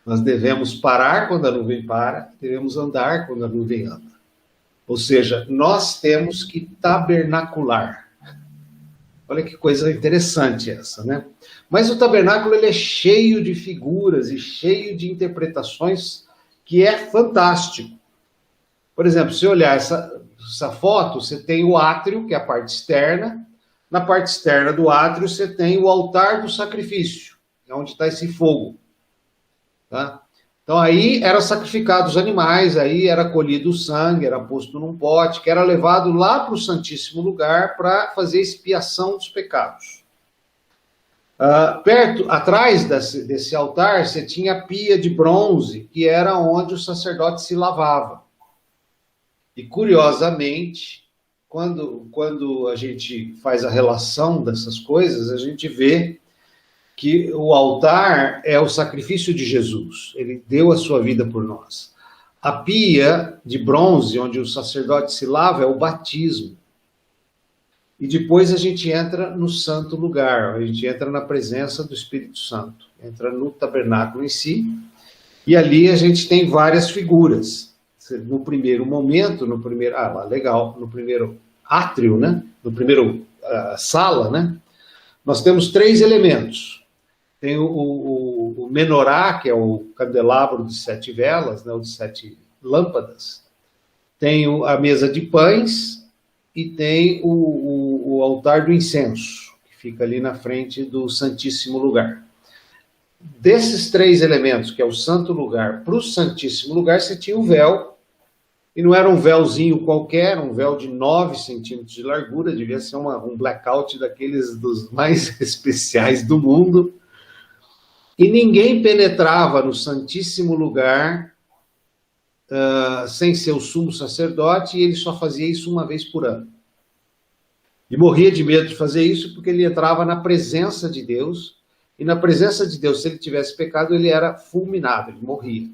Nós devemos parar quando a nuvem para, devemos andar quando a nuvem anda. Ou seja, nós temos que tabernacular. Olha que coisa interessante essa, né? Mas o tabernáculo ele é cheio de figuras e cheio de interpretações que é fantástico. Por exemplo, se olhar essa foto, você tem o átrio, que é a parte externa. Na parte externa do átrio, você tem o altar do sacrifício, que é onde está esse fogo. Tá? Então, aí eram sacrificados animais, aí era colhido o sangue, era posto num pote, que era levado lá para o Santíssimo Lugar para fazer expiação dos pecados. Atrás desse altar, você tinha a pia de bronze, que era onde o sacerdote se lavava. E, curiosamente, quando a gente faz a relação dessas coisas, a gente vê que o altar é o sacrifício de Jesus. Ele deu a sua vida por nós. A pia de bronze, onde o sacerdote se lava, é o batismo. E depois a gente entra no santo lugar, a gente entra na presença do Espírito Santo, entra no tabernáculo em si, e ali a gente tem várias figuras. No primeiro momento, no primeiro átrio, né? No primeiro sala, né? Nós temos 3 elementos. Tem o menorá, que é o candelabro de 7 velas, né? O de 7 lâmpadas. Tem a mesa de pães e tem o altar do incenso, que fica ali na frente do Santíssimo Lugar. Desses 3 elementos, que é o santo lugar, para o Santíssimo Lugar, você tinha o véu. E não era um véuzinho qualquer, um véu de 9 centímetros de largura, devia ser um blackout daqueles dos mais especiais do mundo. E ninguém penetrava no Santíssimo Lugar sem ser o sumo sacerdote, e ele só fazia isso uma vez por ano. E morria de medo de fazer isso, porque ele entrava na presença de Deus, e na presença de Deus, se ele tivesse pecado, ele era fulminado, ele morria.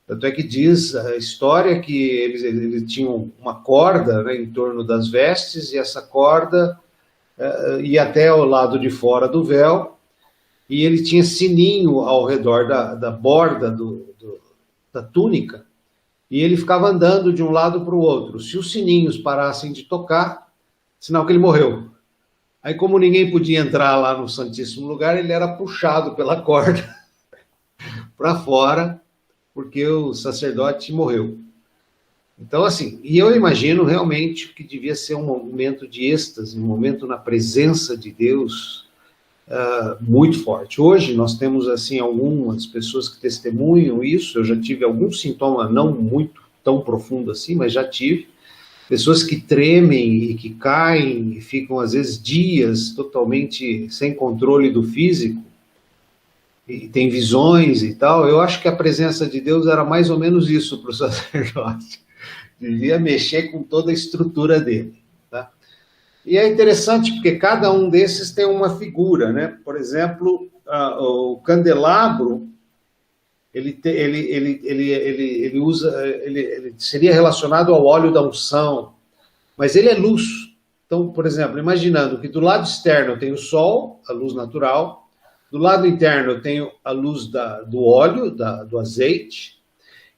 Tanto é que diz a história que eles tinham uma corda, né, em torno das vestes, e essa corda ia até o lado de fora do véu, e ele tinha sininho ao redor da borda da túnica, e ele ficava andando de um lado para o outro. Se os sininhos parassem de tocar, sinal que ele morreu. Aí, como ninguém podia entrar lá no Santíssimo Lugar, ele era puxado pela corda para fora, porque o sacerdote morreu. Então, assim, e eu imagino realmente que devia ser um momento de êxtase, um momento na presença de Deus muito forte. Hoje nós temos, assim, algumas pessoas que testemunham isso. Eu já tive algum sintoma, não muito tão profundo assim, mas já tive. Pessoas que tremem e que caem e ficam, às vezes, dias totalmente sem controle do físico, e tem visões e tal. Eu acho que a presença de Deus era mais ou menos isso para o sacerdote. Devia mexer com toda a estrutura dele. Tá? E é interessante porque cada um desses tem uma figura, né? Por exemplo, o candelabro, ele seria relacionado ao óleo da unção, mas ele é luz. Então, por exemplo, imaginando que do lado externo tem o sol, a luz natural, do lado interno eu tenho a luz do óleo, do azeite,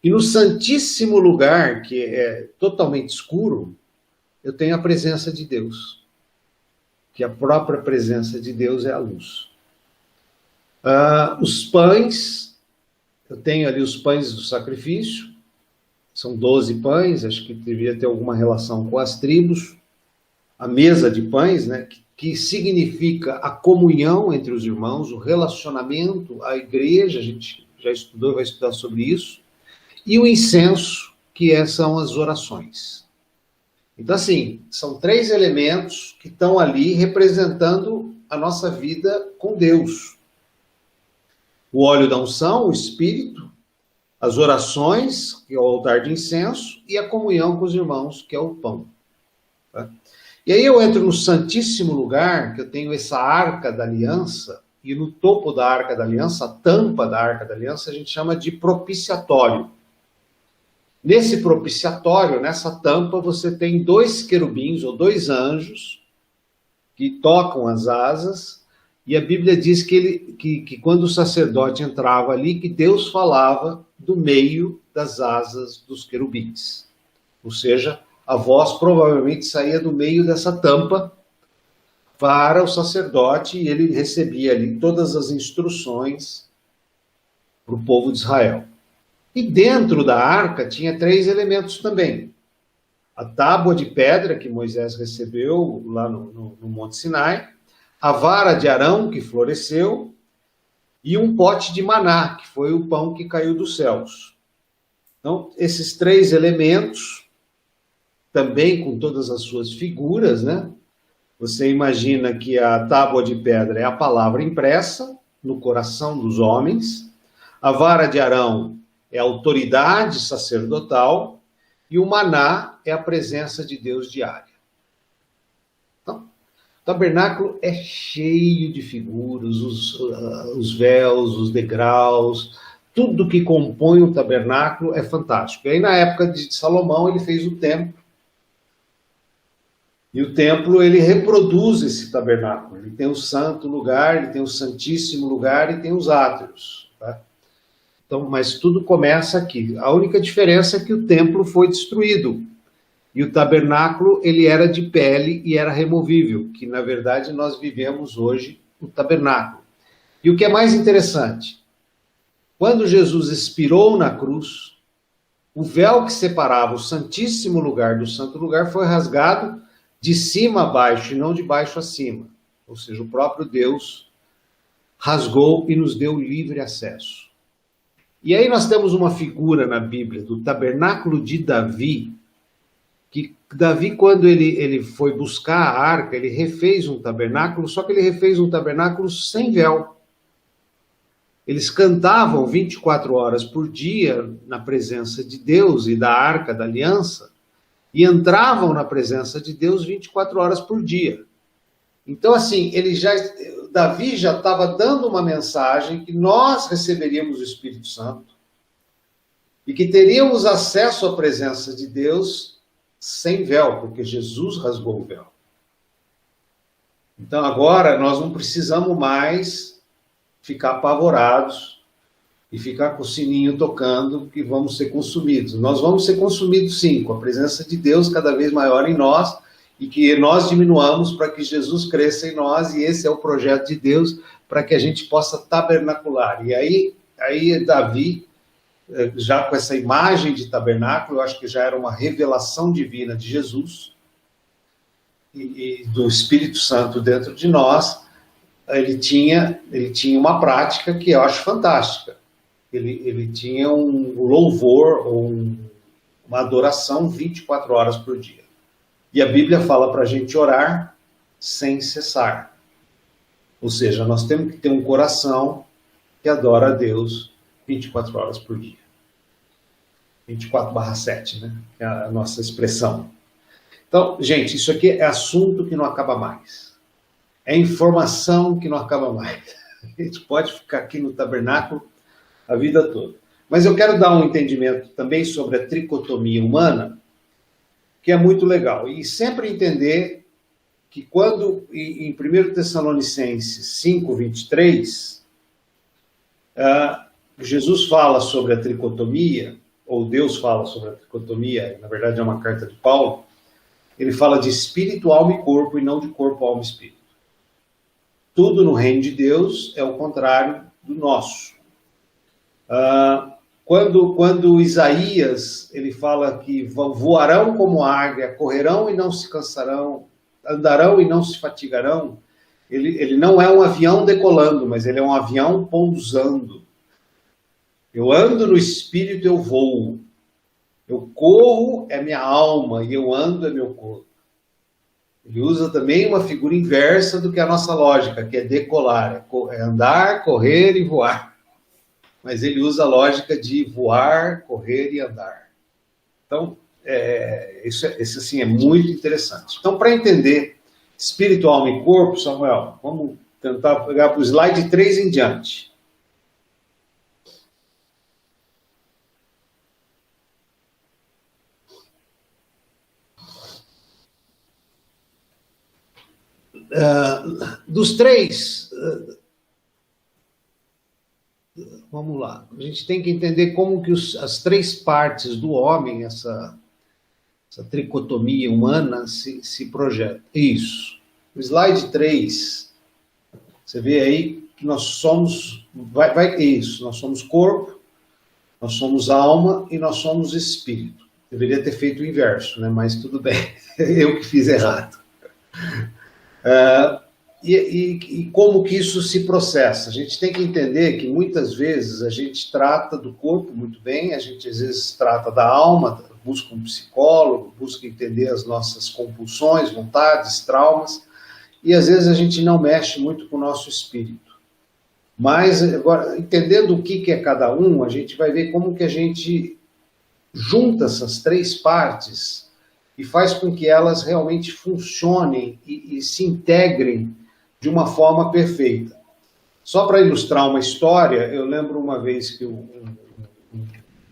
e no santíssimo lugar, que é totalmente escuro, eu tenho a presença de Deus, que a própria presença de Deus é a luz. Os pães, eu tenho ali os pães do sacrifício, são 12 pães, acho que devia ter alguma relação com as tribos. A mesa de pães, né, que significa a comunhão entre os irmãos, o relacionamento, a igreja, a gente já estudou, vai estudar sobre isso. E o incenso, que são as orações. Então, assim, são 3 elementos que estão ali representando a nossa vida com Deus. O óleo da unção, o Espírito, as orações, que é o altar de incenso, e a comunhão com os irmãos, que é o pão. Tá? E aí eu entro no Santíssimo Lugar, que eu tenho essa Arca da Aliança, e no topo da Arca da Aliança, a tampa da Arca da Aliança, a gente chama de propiciatório. Nesse propiciatório, nessa tampa, você tem 2 querubins, ou 2 anjos, que tocam as asas, e a Bíblia diz que quando o sacerdote entrava ali, que Deus falava do meio das asas dos querubins. Ou seja, a voz provavelmente saía do meio dessa tampa para o sacerdote, e ele recebia ali todas as instruções para o povo de Israel. E dentro da arca tinha 3 elementos também. A tábua de pedra que Moisés recebeu lá no Monte Sinai, a vara de Arão que floresceu, e um pote de maná, que foi o pão que caiu dos céus. Então, esses 3 elementos, também com todas as suas figuras, né? Você imagina que a tábua de pedra é a palavra impressa no coração dos homens, a vara de Arão é a autoridade sacerdotal, e o maná é a presença de Deus diária. Então, o tabernáculo é cheio de figuras, os véus, os degraus, tudo que compõe o tabernáculo é fantástico. E aí, na época de Salomão, ele fez o templo. E o templo, ele reproduz esse tabernáculo. Ele tem o santo lugar, ele tem o santíssimo lugar e tem os átrios. Tá? Então, mas tudo começa aqui. A única diferença é que o templo foi destruído. E o tabernáculo, ele era de pele e era removível, que na verdade nós vivemos hoje o tabernáculo. E o que é mais interessante, quando Jesus expirou na cruz, o véu que separava o santíssimo lugar do santo lugar foi rasgado de cima a baixo e não de baixo a cima. Ou seja, o próprio Deus rasgou e nos deu livre acesso. E aí nós temos uma figura na Bíblia do tabernáculo de Davi, que Davi, quando ele foi buscar a arca, ele refez um tabernáculo, só que ele refez um tabernáculo sem véu. Eles cantavam 24 horas por dia na presença de Deus e da arca da aliança, e entravam na presença de Deus 24 horas por dia. Então, assim, Davi já estava dando uma mensagem que nós receberíamos o Espírito Santo e que teríamos acesso à presença de Deus sem véu, porque Jesus rasgou o véu. Então, agora, nós não precisamos mais ficar apavorados e ficar com o sininho tocando que vamos ser consumidos. Nós vamos ser consumidos, sim, com a presença de Deus cada vez maior em nós, e que nós diminuamos para que Jesus cresça em nós, e esse é o projeto de Deus, para que a gente possa tabernacular. E aí Davi, já com essa imagem de tabernáculo, eu acho que já era uma revelação divina de Jesus e do Espírito Santo dentro de nós. Ele tinha uma prática que eu acho fantástica. Ele tinha um louvor, ou uma adoração 24 horas por dia. E a Bíblia fala para a gente orar sem cessar. Ou seja, nós temos que ter um coração que adora a Deus 24 horas por dia. 24/7, né? É a nossa expressão. Então, gente, isso aqui é assunto que não acaba mais. É informação que não acaba mais. A gente pode ficar aqui no tabernáculo a vida toda. Mas eu quero dar um entendimento também sobre a tricotomia humana, que é muito legal. E sempre entender que quando, em 1 Tessalonicenses 5:23, Jesus fala sobre a tricotomia, ou Deus fala sobre a tricotomia, na verdade é uma carta de Paulo, ele fala de espírito, alma e corpo, e não de corpo, alma e espírito. Tudo no reino de Deus é o contrário do nosso. Quando Isaías, ele fala que voarão como águia, correrão e não se cansarão, andarão e não se fatigarão, ele não é um avião decolando, mas ele é um avião pousando. Eu ando no espírito, eu voo. Eu corro, é minha alma, e eu ando, é meu corpo. Ele usa também uma figura inversa do que a nossa lógica, que é decolar, é andar, correr e voar. Mas ele usa a lógica de voar, correr e andar. Então, isso assim, é muito interessante. Então, para entender espírito, alma e corpo, Samuel, vamos tentar pegar para o slide 3 em diante. Dos três, vamos lá, a gente tem que entender como que as três partes do homem, essa tricotomia humana se projeta. Isso. O slide 3, você vê aí que nós somos, isso, nós somos corpo, nós somos alma e nós somos espírito. Deveria ter feito o inverso, né? Mas tudo bem, eu que fiz errado. E como que isso se processa? A gente tem que entender que muitas vezes a gente trata do corpo muito bem, a gente às vezes trata da alma, busca um psicólogo, busca entender as nossas compulsões, vontades, traumas, e às vezes a gente não mexe muito com o nosso espírito. Mas, agora, entendendo o que é cada um, a gente vai ver como que a gente junta essas três partes e faz com que elas realmente funcionem e se integrem de uma forma perfeita. Só para ilustrar uma história, eu lembro uma vez que um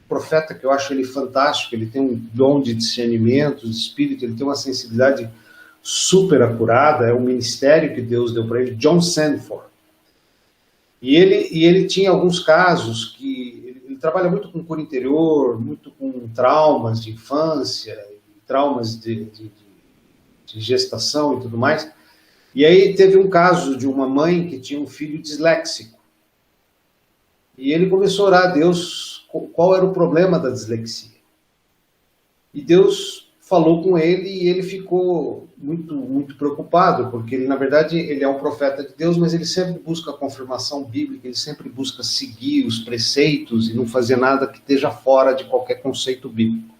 profeta, que eu acho ele fantástico, ele tem um dom de discernimento, de espírito, ele tem uma sensibilidade super acurada, é um ministério que Deus deu para ele, John Sanford. E ele tinha alguns casos que ele trabalha muito com cura interior, muito com traumas de infância, traumas de gestação e tudo mais. E aí teve um caso de uma mãe que tinha um filho disléxico. E ele começou a orar a Deus qual era o problema da dislexia. E Deus falou com ele e ele ficou muito, muito preocupado, porque ele, na verdade, ele é um profeta de Deus, mas ele sempre busca a confirmação bíblica, ele sempre busca seguir os preceitos e não fazer nada que esteja fora de qualquer conceito bíblico.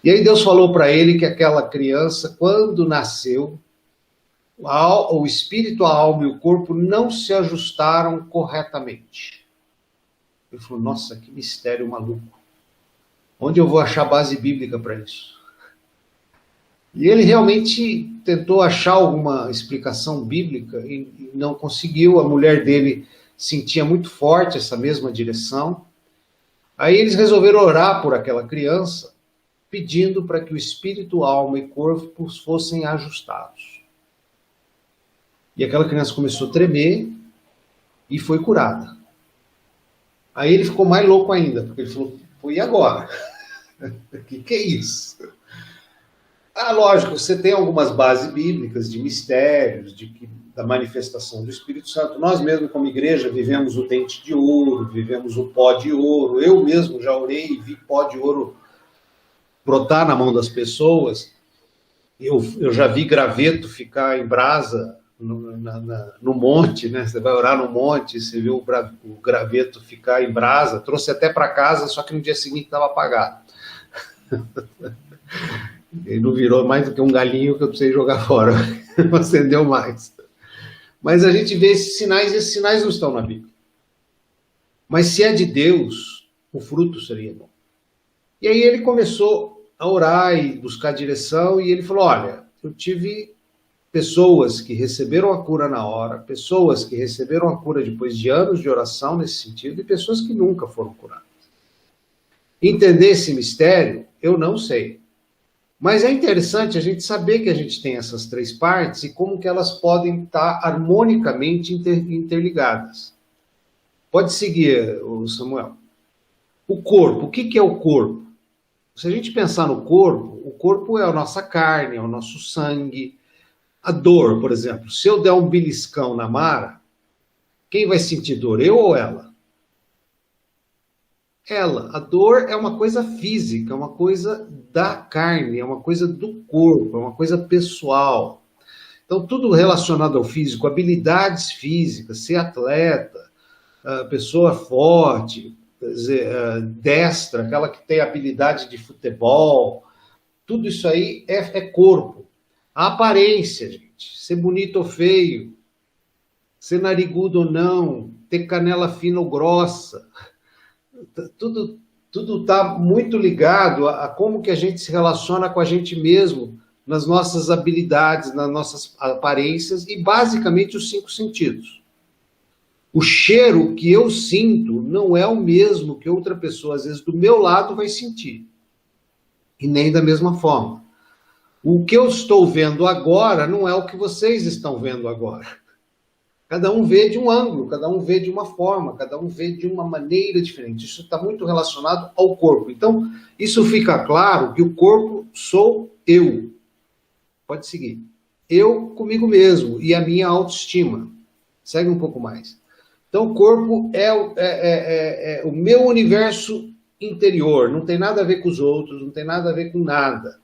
E aí Deus falou para ele que aquela criança, quando nasceu, o espírito, a alma e o corpo não se ajustaram corretamente. Ele falou, nossa, que mistério maluco. Onde eu vou achar base bíblica para isso? E ele realmente tentou achar alguma explicação bíblica e não conseguiu. A mulher dele sentia muito forte essa mesma direção. Aí eles resolveram orar por aquela criança, pedindo para que o espírito, alma e corpo fossem ajustados. E aquela criança começou a tremer e foi curada. Aí ele ficou mais louco ainda, porque ele falou, e agora? O que é isso? Lógico, você tem algumas bases bíblicas de mistérios, da manifestação do Espírito Santo. Nós mesmo, como igreja, vivemos o dente de ouro, vivemos o pó de ouro. Eu mesmo já orei e vi pó de ouro brotar na mão das pessoas. Eu já vi graveto ficar em brasa no monte, né? Você vai orar no monte, você vê o graveto ficar em brasa. Trouxe até para casa, só que no dia seguinte estava apagado. Ele não virou mais do que um galinho que eu precisei jogar fora. Não acendeu mais. Mas a gente vê esses sinais não estão na Bíblia. Mas se é de Deus, o fruto seria bom. E aí ele começou a orar e buscar direção, e ele falou, olha, eu tive pessoas que receberam a cura na hora, pessoas que receberam a cura depois de anos de oração nesse sentido, e pessoas que nunca foram curadas. Entender esse mistério, eu não sei. Mas é interessante a gente saber que a gente tem essas três partes e como que elas podem estar harmonicamente interligadas. Pode seguir, Samuel. O corpo, o que é o corpo? Se a gente pensar no corpo, o corpo é a nossa carne, é o nosso sangue. A dor, por exemplo, se eu der um beliscão na Mara, quem vai sentir dor, eu ou ela? Ela. A dor é uma coisa física, é uma coisa da carne, é uma coisa do corpo, é uma coisa pessoal. Então, tudo relacionado ao físico, habilidades físicas, ser atleta, pessoa forte, quer dizer, destra, aquela que tem habilidade de futebol, tudo isso aí é corpo. A aparência, gente, ser bonito ou feio, ser narigudo ou não, ter canela fina ou grossa, tudo está muito ligado a como que a gente se relaciona com a gente mesmo, nas nossas habilidades, nas nossas aparências e basicamente os 5 sentidos. O cheiro que eu sinto não é o mesmo que outra pessoa, às vezes, do meu lado vai sentir. E nem da mesma forma. O que eu estou vendo agora não é o que vocês estão vendo agora. Cada um vê de um ângulo, cada um vê de uma forma, cada um vê de uma maneira diferente. Isso está muito relacionado ao corpo. Então, isso fica claro que o corpo sou eu. Pode seguir. Eu comigo mesmo e a minha autoestima. Segue um pouco mais. Então, o corpo é o meu universo interior. Não tem nada a ver com os outros, não tem nada a ver com nada.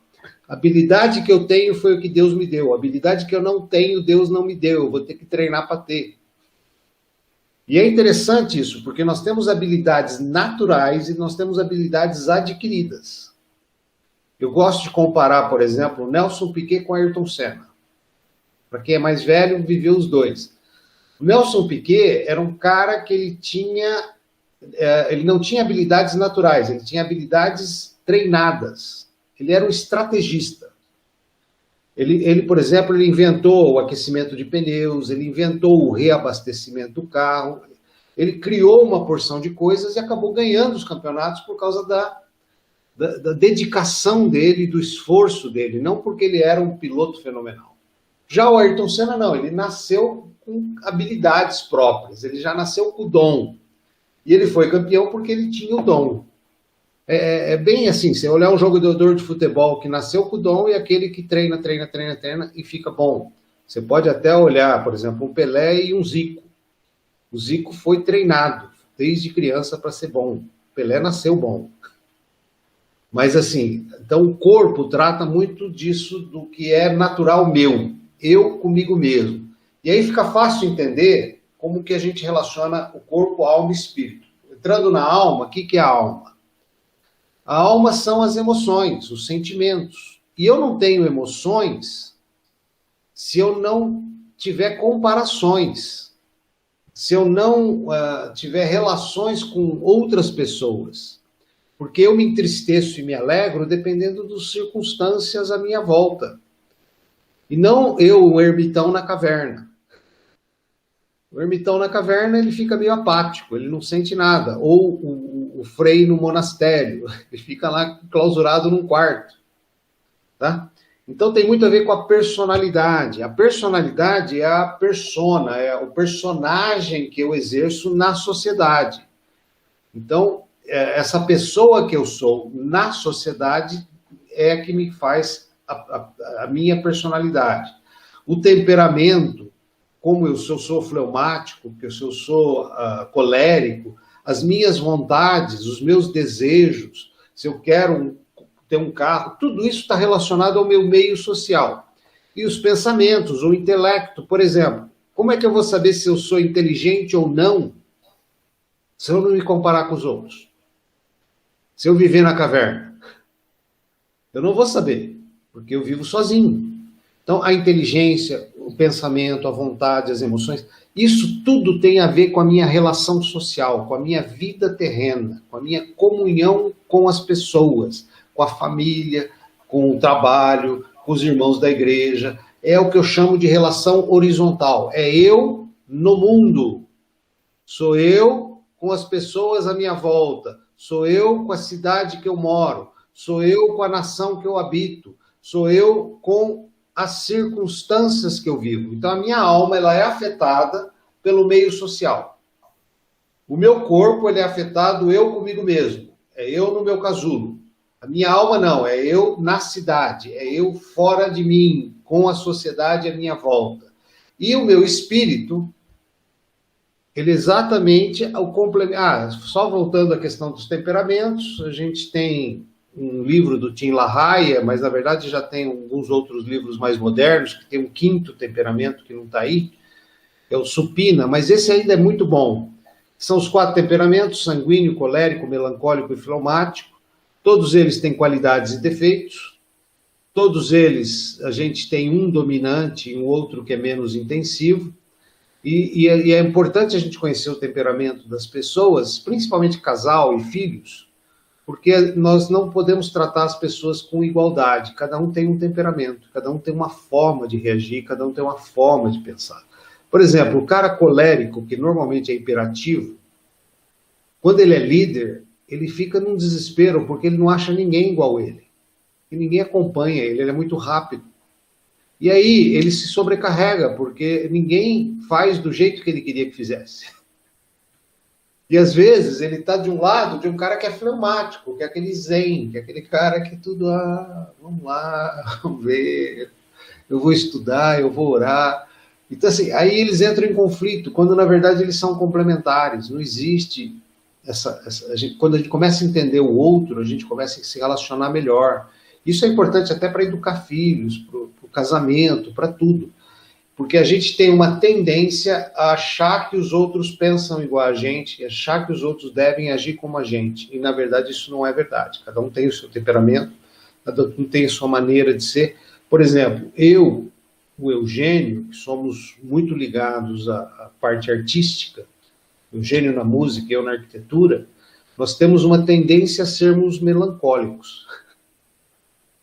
A habilidade que eu tenho foi o que Deus me deu. A habilidade que eu não tenho, Deus não me deu. Eu vou ter que treinar para ter. E é interessante isso, porque nós temos habilidades naturais e nós temos habilidades adquiridas. Eu gosto de comparar, por exemplo, o Nelson Piquet com Ayrton Senna. Para quem é mais velho, viveu os dois. O Nelson Piquet era um cara que ele não tinha habilidades naturais, ele tinha habilidades treinadas. Ele era um estrategista. Ele, por exemplo, ele inventou o aquecimento de pneus, ele inventou o reabastecimento do carro, ele criou uma porção de coisas e acabou ganhando os campeonatos por causa da dedicação dele, do esforço dele, não porque ele era um piloto fenomenal. Já o Ayrton Senna, não, ele nasceu com habilidades próprias, ele já nasceu com o dom. E ele foi campeão porque ele tinha o dom. É bem assim, você olhar um jogador de futebol que nasceu com o dom e aquele que treina e fica bom. Você pode até olhar, por exemplo, um Pelé e um Zico. O Zico foi treinado desde criança para ser bom. O Pelé nasceu bom. Mas assim, então o corpo trata muito disso, do que é natural meu. Eu comigo mesmo. E aí fica fácil entender como que a gente relaciona o corpo, alma e espírito. Entrando na alma, o que é a alma? A alma são as emoções, os sentimentos. E eu não tenho emoções se eu não tiver comparações, se eu não tiver relações com outras pessoas. Porque eu me entristeço e me alegro dependendo das circunstâncias à minha volta. E não eu, o ermitão na caverna. O ermitão na caverna, ele fica meio apático, ele não sente nada. Ou o frei no monastério, ele fica lá clausurado num quarto. Tá? Então tem muito a ver com a personalidade. A personalidade é a persona, é o personagem que eu exerço na sociedade. Então, essa pessoa que eu sou na sociedade é a que me faz a minha personalidade. O temperamento, como se eu sou fleumático, se eu sou colérico, as minhas vontades, os meus desejos, se eu quero ter um carro, tudo isso está relacionado ao meu meio social. E os pensamentos, o intelecto, por exemplo, como é que eu vou saber se eu sou inteligente ou não se eu não me comparar com os outros? Se eu viver na caverna? Eu não vou saber, porque eu vivo sozinho. Então, a inteligência, o pensamento, a vontade, as emoções, isso tudo tem a ver com a minha relação social, com a minha vida terrena, com a minha comunhão com as pessoas, com a família, com o trabalho, com os irmãos da igreja. É o que eu chamo de relação horizontal. É eu no mundo. Sou eu com as pessoas à minha volta. Sou eu com a cidade que eu moro. Sou eu com a nação que eu habito. Sou eu com as circunstâncias que eu vivo. Então, a minha alma ela é afetada pelo meio social. O meu corpo ele é afetado eu comigo mesmo. É eu no meu casulo. A minha alma não, é eu na cidade. É eu fora de mim, com a sociedade à minha volta. E o meu espírito, ele exatamente o complemento. Só voltando à questão dos temperamentos, a gente tem um livro do Tim LaHaye, mas na verdade já tem alguns outros livros mais modernos, que tem um quinto temperamento que não está aí, é o supina, mas esse ainda é muito bom. São os 4 temperamentos, sanguíneo, colérico, melancólico e fleumático. Todos eles têm qualidades e defeitos. Todos eles, a gente tem um dominante e um outro que é menos intensivo. E é importante a gente conhecer o temperamento das pessoas, principalmente casal e filhos, porque nós não podemos tratar as pessoas com igualdade. Cada um tem um temperamento, cada um tem uma forma de reagir, cada um tem uma forma de pensar. Por exemplo, o cara colérico, que normalmente é imperativo, quando ele é líder, ele fica num desespero, porque ele não acha ninguém igual a ele. E ninguém acompanha ele, ele é muito rápido. E aí ele se sobrecarrega, porque ninguém faz do jeito que ele queria que fizesse. E às vezes ele está de um lado de um cara que é fleumático, que é aquele zen, que é aquele cara que tudo, vamos lá, vamos ver, eu vou estudar, eu vou orar. Então assim, aí eles entram em conflito, quando na verdade eles são complementares, não existe quando a gente começa a entender o outro, a gente começa a se relacionar melhor. Isso é importante até para educar filhos, para o casamento, para tudo. Porque a gente tem uma tendência a achar que os outros pensam igual a gente, achar que os outros devem agir como a gente. E, na verdade, isso não é verdade. Cada um tem o seu temperamento, cada um tem a sua maneira de ser. Por exemplo, o Eugênio, que somos muito ligados à parte artística, Eugênio na música e eu na arquitetura, nós temos uma tendência a sermos melancólicos.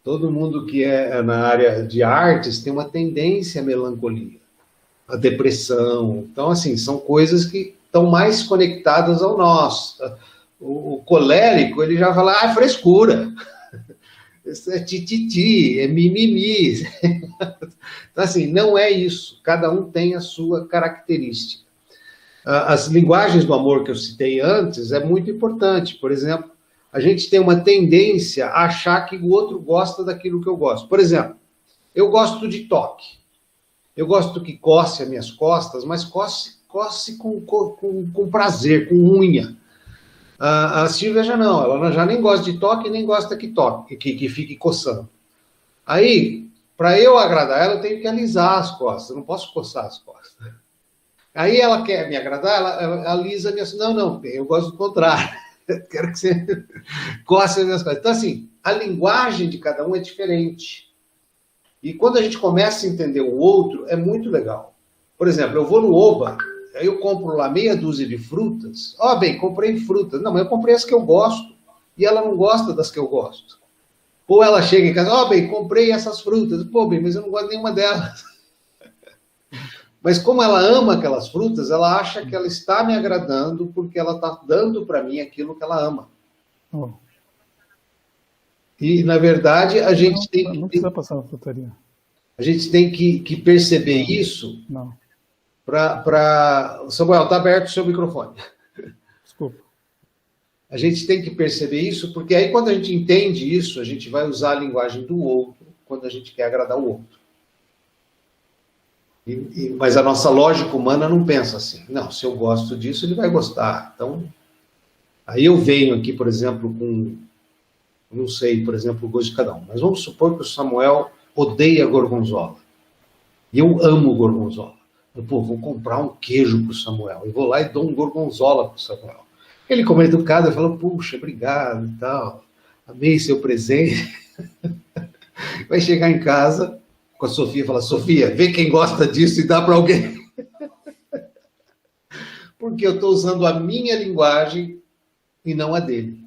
Todo mundo que é na área de artes tem uma tendência à melancolia, à depressão. Então, assim, são coisas que estão mais conectadas ao nós. O colérico, ele já fala, frescura. Isso é tititi, é mimimi. Então, assim, não é isso. Cada um tem a sua característica. As linguagens do amor que eu citei antes é muito importante. Por exemplo, a gente tem uma tendência a achar que o outro gosta daquilo que eu gosto. Por exemplo, eu gosto de toque. Eu gosto que coce as minhas costas, mas coce com prazer, com unha. A Silvia já não, ela já nem gosta de toque, nem gosta que toque, que fique coçando. Aí, para eu agradar ela, eu tenho que alisar as costas, eu não posso coçar as costas. Aí ela quer me agradar, ela alisa minhas costas. Não, eu gosto do contrário. Quero que você coce as minhas costas. Então, assim, a linguagem de cada um é diferente. E quando a gente começa a entender o outro, é muito legal. Por exemplo, eu vou no Oba, aí eu compro lá meia dúzia de frutas. Bem, comprei frutas. Não, mas eu comprei as que eu gosto. E ela não gosta das que eu gosto. Ou ela chega em casa, bem, comprei essas frutas. Pô, bem, mas eu não gosto de nenhuma delas. Mas como ela ama aquelas frutas, ela acha que ela está me agradando porque ela está dando para mim aquilo que ela ama. Oh. E, na verdade, a gente tem que... Não precisa passar na frutaria. A gente tem que perceber isso. Não. Samuel, está aberto o seu microfone. Desculpa. A gente tem que perceber isso, porque aí quando a gente entende isso, a gente vai usar a linguagem do outro quando a gente quer agradar o outro. Mas a nossa lógica humana não pensa assim. Não, se eu gosto disso, ele vai gostar. Então, aí eu venho aqui, por exemplo, com... Não sei, por exemplo, o gosto de cada um. Mas vamos supor que o Samuel odeia gorgonzola. E eu amo gorgonzola. Pô, vou comprar um queijo para o Samuel. Eu vou lá e dou um gorgonzola para o Samuel. Ele, como é educado, fala, puxa, obrigado e tal. Amei seu presente. Vai chegar em casa com a Sofia e falar, Sofia, vê quem gosta disso e dá para alguém. Porque eu estou usando a minha linguagem e não a dele.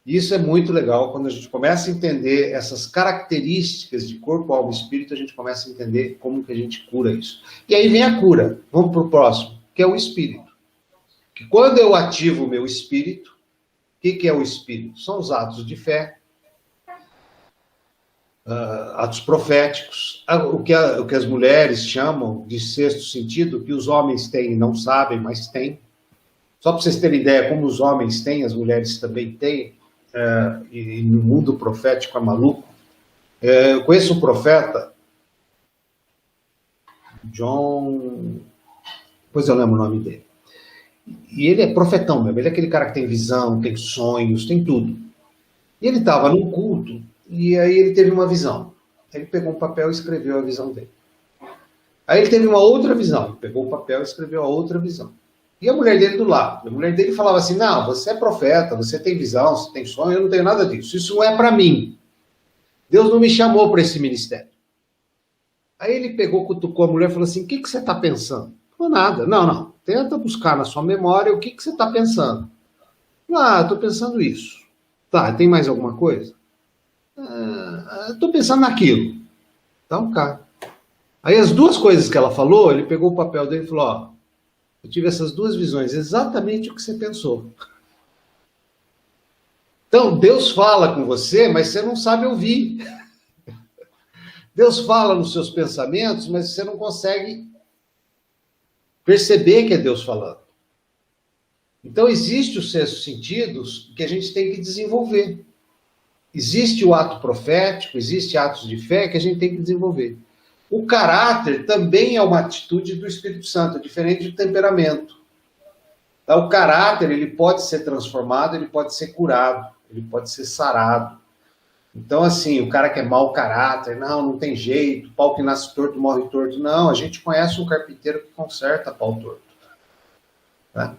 Isso é muito legal, quando a gente começa a entender essas características de corpo, alma e espírito, a gente começa a entender como que a gente cura isso. E aí vem a cura, vamos para o próximo, que é o espírito. Que quando eu ativo o meu espírito, o que é o espírito? São os atos de fé, atos proféticos, o que as mulheres chamam de sexto sentido, que os homens têm e não sabem, mas têm. Só para vocês terem ideia, como os homens têm, as mulheres também têm, e no mundo profético é maluco. Eu conheço um profeta, John... Depois eu lembro o nome dele. E ele é profetão mesmo, ele é aquele cara que tem visão, tem sonhos, tem tudo. E ele estava num culto, e aí ele teve uma visão. Ele pegou um papel e escreveu a visão dele. Aí ele teve uma outra visão, ele pegou o papel e escreveu a outra visão. E a mulher dele do lado. A mulher dele falava assim, não, você é profeta, você tem visão, você tem sonho, eu não tenho nada disso. Isso não é para mim. Deus não me chamou para esse ministério. Aí ele pegou, cutucou a mulher e falou assim, o que você está pensando? Falou, nada. Não. Tenta buscar na sua memória o que você está pensando. Estou pensando isso. Tá, tem mais alguma coisa? Estou pensando naquilo. Então, cá. Aí as duas coisas que ela falou, ele pegou o papel dele e falou, ó, eu tive essas duas visões, exatamente o que você pensou. Então, Deus fala com você, mas você não sabe ouvir. Deus fala nos seus pensamentos, mas você não consegue perceber que é Deus falando. Então, existe os sextos sentidos que a gente tem que desenvolver. Existe o ato profético, existe atos de fé que a gente tem que desenvolver. O caráter também é uma atitude do Espírito Santo, diferente do temperamento. O caráter, ele pode ser transformado, ele pode ser curado, ele pode ser sarado. Então, assim, o cara que é mau caráter, não tem jeito, pau que nasce torto, morre torto. Não, a gente conhece um carpinteiro que conserta pau torto. Tá?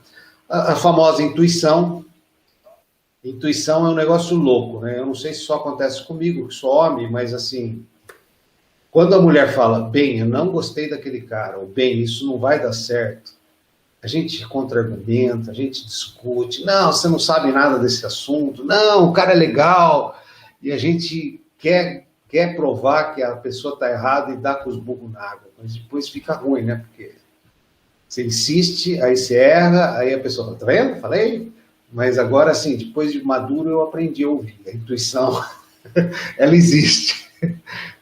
A famosa intuição. Intuição é um negócio louco, né? Eu não sei se só acontece comigo, que sou homem, mas assim... Quando a mulher fala, bem, eu não gostei daquele cara, ou bem, isso não vai dar certo, a gente contra-argumenta, a gente discute, não, você não sabe nada desse assunto, não, o cara é legal, e a gente quer provar que a pessoa está errada e dá com os burros na água, mas depois fica ruim, né? Porque você insiste, aí você erra, aí a pessoa fala, tá vendo? Falei? Mas agora, assim, depois de maduro, eu aprendi a ouvir, a intuição, ela existe.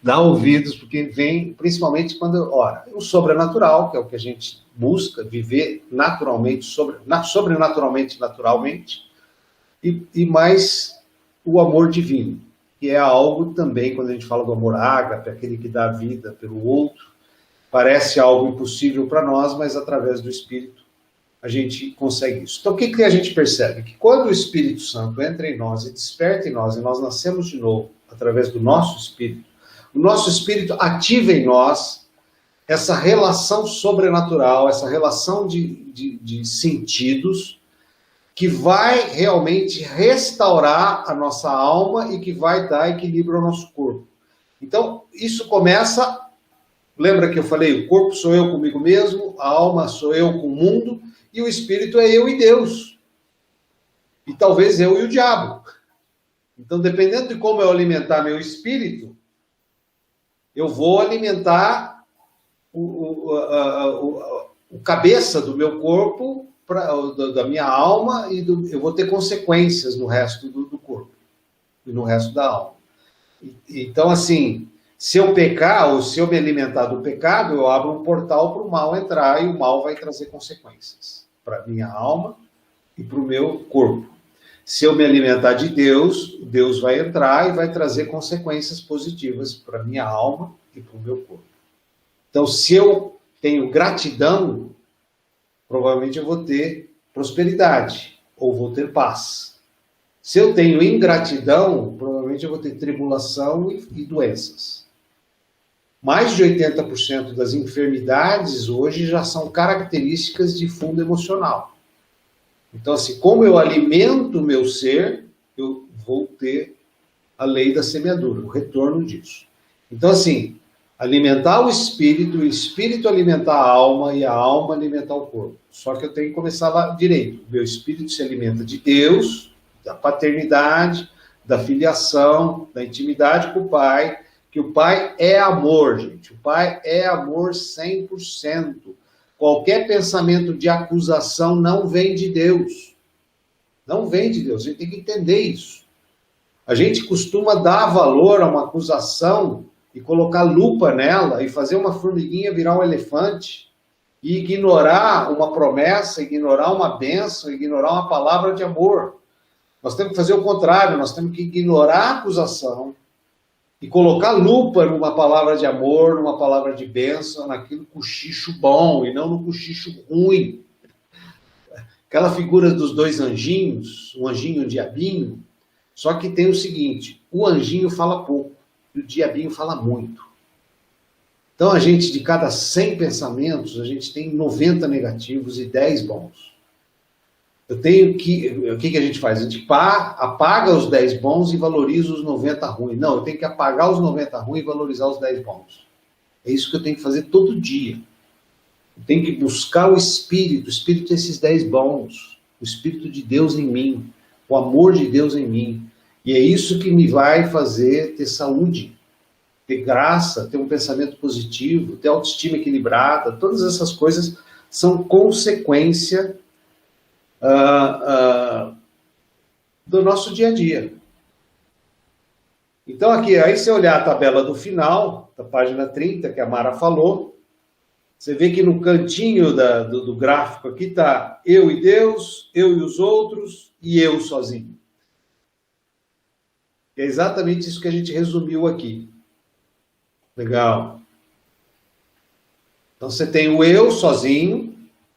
Dá ouvidos, porque vem, principalmente quando, ora, o sobrenatural, que é o que a gente busca, viver naturalmente, sobrenaturalmente, naturalmente, e mais o amor divino, que é algo também, quando a gente fala do amor ágape, aquele que dá vida pelo outro, parece algo impossível para nós, mas através do Espírito a gente consegue isso. Então o que a gente percebe? Que quando o Espírito Santo entra em nós e desperta em nós, e nós nascemos de novo, através do nosso Espírito, o nosso Espírito ativa em nós essa relação sobrenatural, essa relação de sentidos, que vai realmente restaurar a nossa alma e que vai dar equilíbrio ao nosso corpo. Então, isso começa... Lembra que eu falei, o corpo sou eu comigo mesmo, a alma sou eu com o mundo, e o Espírito é eu e Deus. E talvez eu e o diabo. Então, dependendo de como eu alimentar meu espírito, eu vou alimentar o cabeça do meu corpo, da minha alma, e eu vou ter consequências no resto do corpo e no resto da alma. Então, assim, se eu pecar ou se eu me alimentar do pecado, eu abro um portal para o mal entrar e o mal vai trazer consequências para a minha alma e para o meu corpo. Se eu me alimentar de Deus, Deus vai entrar e vai trazer consequências positivas para a minha alma e para o meu corpo. Então, se eu tenho gratidão, provavelmente eu vou ter prosperidade, ou vou ter paz. Se eu tenho ingratidão, provavelmente eu vou ter tribulação e doenças. Mais de 80% das enfermidades hoje já são características de fundo emocional. Então, assim, como eu alimento o meu ser, eu vou ter a lei da semeadura, o retorno disso. Então, assim, alimentar o espírito alimentar a alma e a alma alimentar o corpo. Só que eu tenho que começar lá direito. O meu espírito se alimenta de Deus, da paternidade, da filiação, da intimidade com o Pai, que o Pai é amor, gente. O Pai é amor 100%. Qualquer pensamento de acusação não vem de Deus. Não vem de Deus. A gente tem que entender isso. A gente costuma dar valor a uma acusação e colocar lupa nela e fazer uma formiguinha virar um elefante e ignorar uma promessa, ignorar uma bênção, ignorar uma palavra de amor. Nós temos que fazer o contrário, nós temos que ignorar a acusação e colocar lupa numa palavra de amor, numa palavra de bênção, naquilo cochicho bom e não no cochicho ruim. Aquela figura dos dois anjinhos, um anjinho e um diabinho, só que tem o seguinte, o anjinho fala pouco e o diabinho fala muito. Então a gente, de cada 100 pensamentos, a gente tem 90 negativos e 10 bons. O que a gente faz? A gente apaga os 10 bons e valoriza os 90 ruins. Não, eu tenho que apagar os 90 ruins e valorizar os 10 bons. É isso que eu tenho que fazer todo dia. Eu tenho que buscar o Espírito é esses 10 bons. O Espírito de Deus em mim. O amor de Deus em mim. E é isso que me vai fazer ter saúde, ter graça, ter um pensamento positivo, ter autoestima equilibrada. Todas essas coisas são consequência do nosso dia a dia. Então aqui, aí você olhar a tabela do final, da página 30, que a Mara falou, você vê que no cantinho do gráfico aqui está eu e Deus, eu e os outros, e eu sozinho. É exatamente isso que a gente resumiu aqui. Legal. Então você tem o eu sozinho,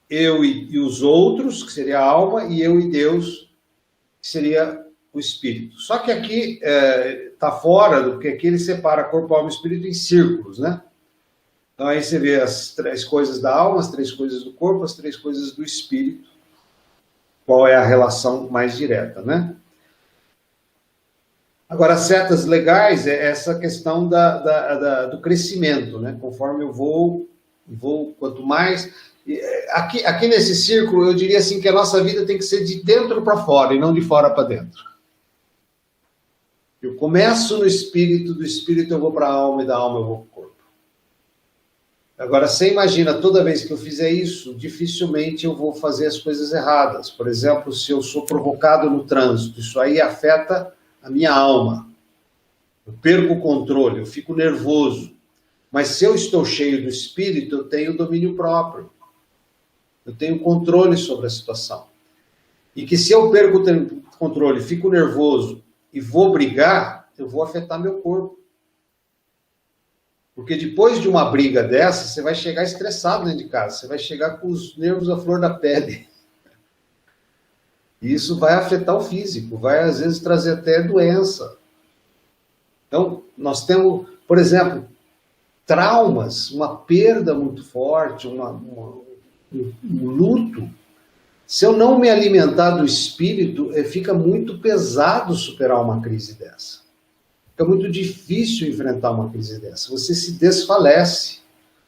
eu e os outros, que seria a alma, e eu e Deus, que seria o espírito. Só que aqui está fora, porque aqui ele separa corpo, alma e espírito em círculos, né? Então aí você vê as 3 coisas da alma, as 3 coisas do corpo, as 3 coisas do espírito. Qual é a relação mais direta, né? Agora, setas legais é essa questão do crescimento, né? Conforme eu vou, quanto mais... Aqui nesse círculo, eu diria assim que a nossa vida tem que ser de dentro para fora e não de fora para dentro. Eu começo no espírito, do espírito eu vou para a alma e da alma eu vou para o corpo. Agora, você imagina, toda vez que eu fizer isso, dificilmente eu vou fazer as coisas erradas. Por exemplo, se eu sou provocado no trânsito, isso aí afeta a minha alma. Eu perco o controle, eu fico nervoso. Mas se eu estou cheio do espírito, eu tenho domínio próprio. Eu tenho controle sobre a situação. E que se eu perco o controle, fico nervoso e vou brigar, eu vou afetar meu corpo. Porque depois de uma briga dessa, você vai chegar estressado dentro de casa. Você vai chegar com os nervos à flor da pele. E isso vai afetar o físico, vai às vezes trazer até doença. Então, nós temos, por exemplo, traumas, uma perda muito forte, um luto. Se eu não me alimentar do espírito, fica muito pesado superar uma crise dessa. Fica muito difícil enfrentar uma crise dessa. Você se desfalece,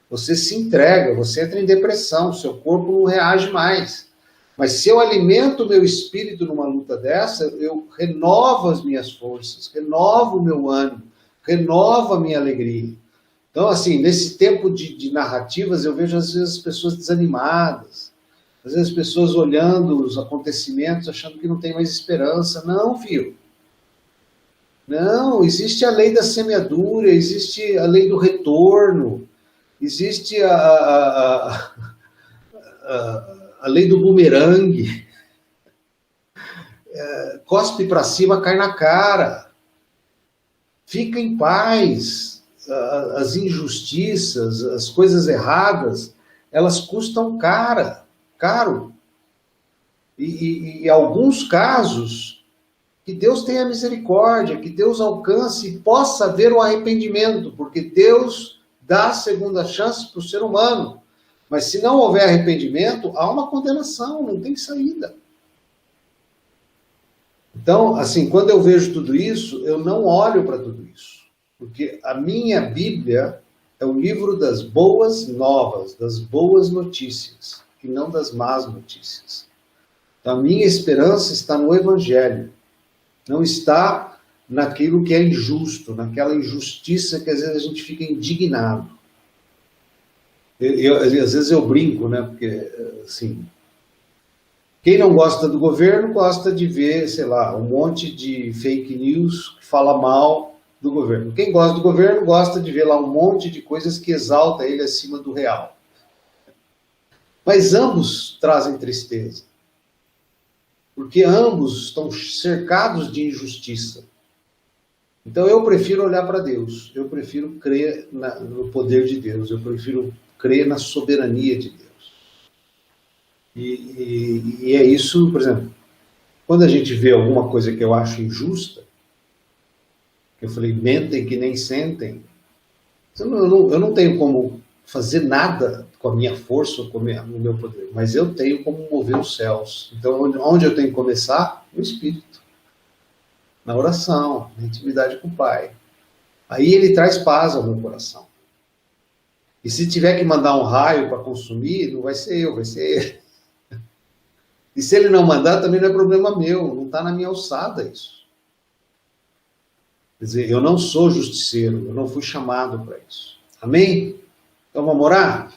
você se entrega, você entra em depressão, seu corpo não reage mais. Mas se eu alimento o meu espírito numa luta dessa, eu renovo as minhas forças, renovo o meu ânimo, renovo a minha alegria. Então, assim, nesse tempo de narrativas, eu vejo às vezes as pessoas desanimadas, às vezes as pessoas olhando os acontecimentos, achando que não tem mais esperança. Não, filho. Não, existe a lei da semeadura, existe a lei do retorno, existe a lei do bumerangue. Cospe para cima, cai na cara. Fica em paz. as injustiças, as coisas erradas, elas custam caro. E em alguns casos, que Deus tenha misericórdia, que Deus alcance e possa haver o arrependimento, porque Deus dá segunda chance para o ser humano. Mas se não houver arrependimento, há uma condenação, não tem saída. Então, assim, quando eu vejo tudo isso, eu não olho para tudo isso. Porque a minha Bíblia é o livro das boas novas, das boas notícias, e não das más notícias. Então, a minha esperança está no Evangelho. Não está naquilo que é injusto, naquela injustiça que às vezes a gente fica indignado. Às vezes eu brinco, né? Porque, assim, quem não gosta do governo gosta de ver, sei lá, um monte de fake news que fala mal do governo. Quem gosta do governo gosta de ver lá um monte de coisas que exalta ele acima do real. Mas ambos trazem tristeza. Porque ambos estão cercados de injustiça. Então eu prefiro olhar para Deus, eu prefiro crer no poder de Deus, eu prefiro crer na soberania de Deus. E é isso, por exemplo, quando a gente vê alguma coisa que eu acho injusta, eu falei, mentem que nem sentem, eu não tenho como fazer nada com a minha força, com o meu poder, mas eu tenho como mover os céus. Então, onde eu tenho que começar? No Espírito. Na oração, na intimidade com o Pai. Aí ele traz paz ao meu coração. E se tiver que mandar um raio para consumir, não vai ser eu, vai ser ele. E se ele não mandar, também não é problema meu, não está na minha alçada isso. Quer dizer, eu não sou justiceiro, eu não fui chamado para isso. Amém? Então vamos orar?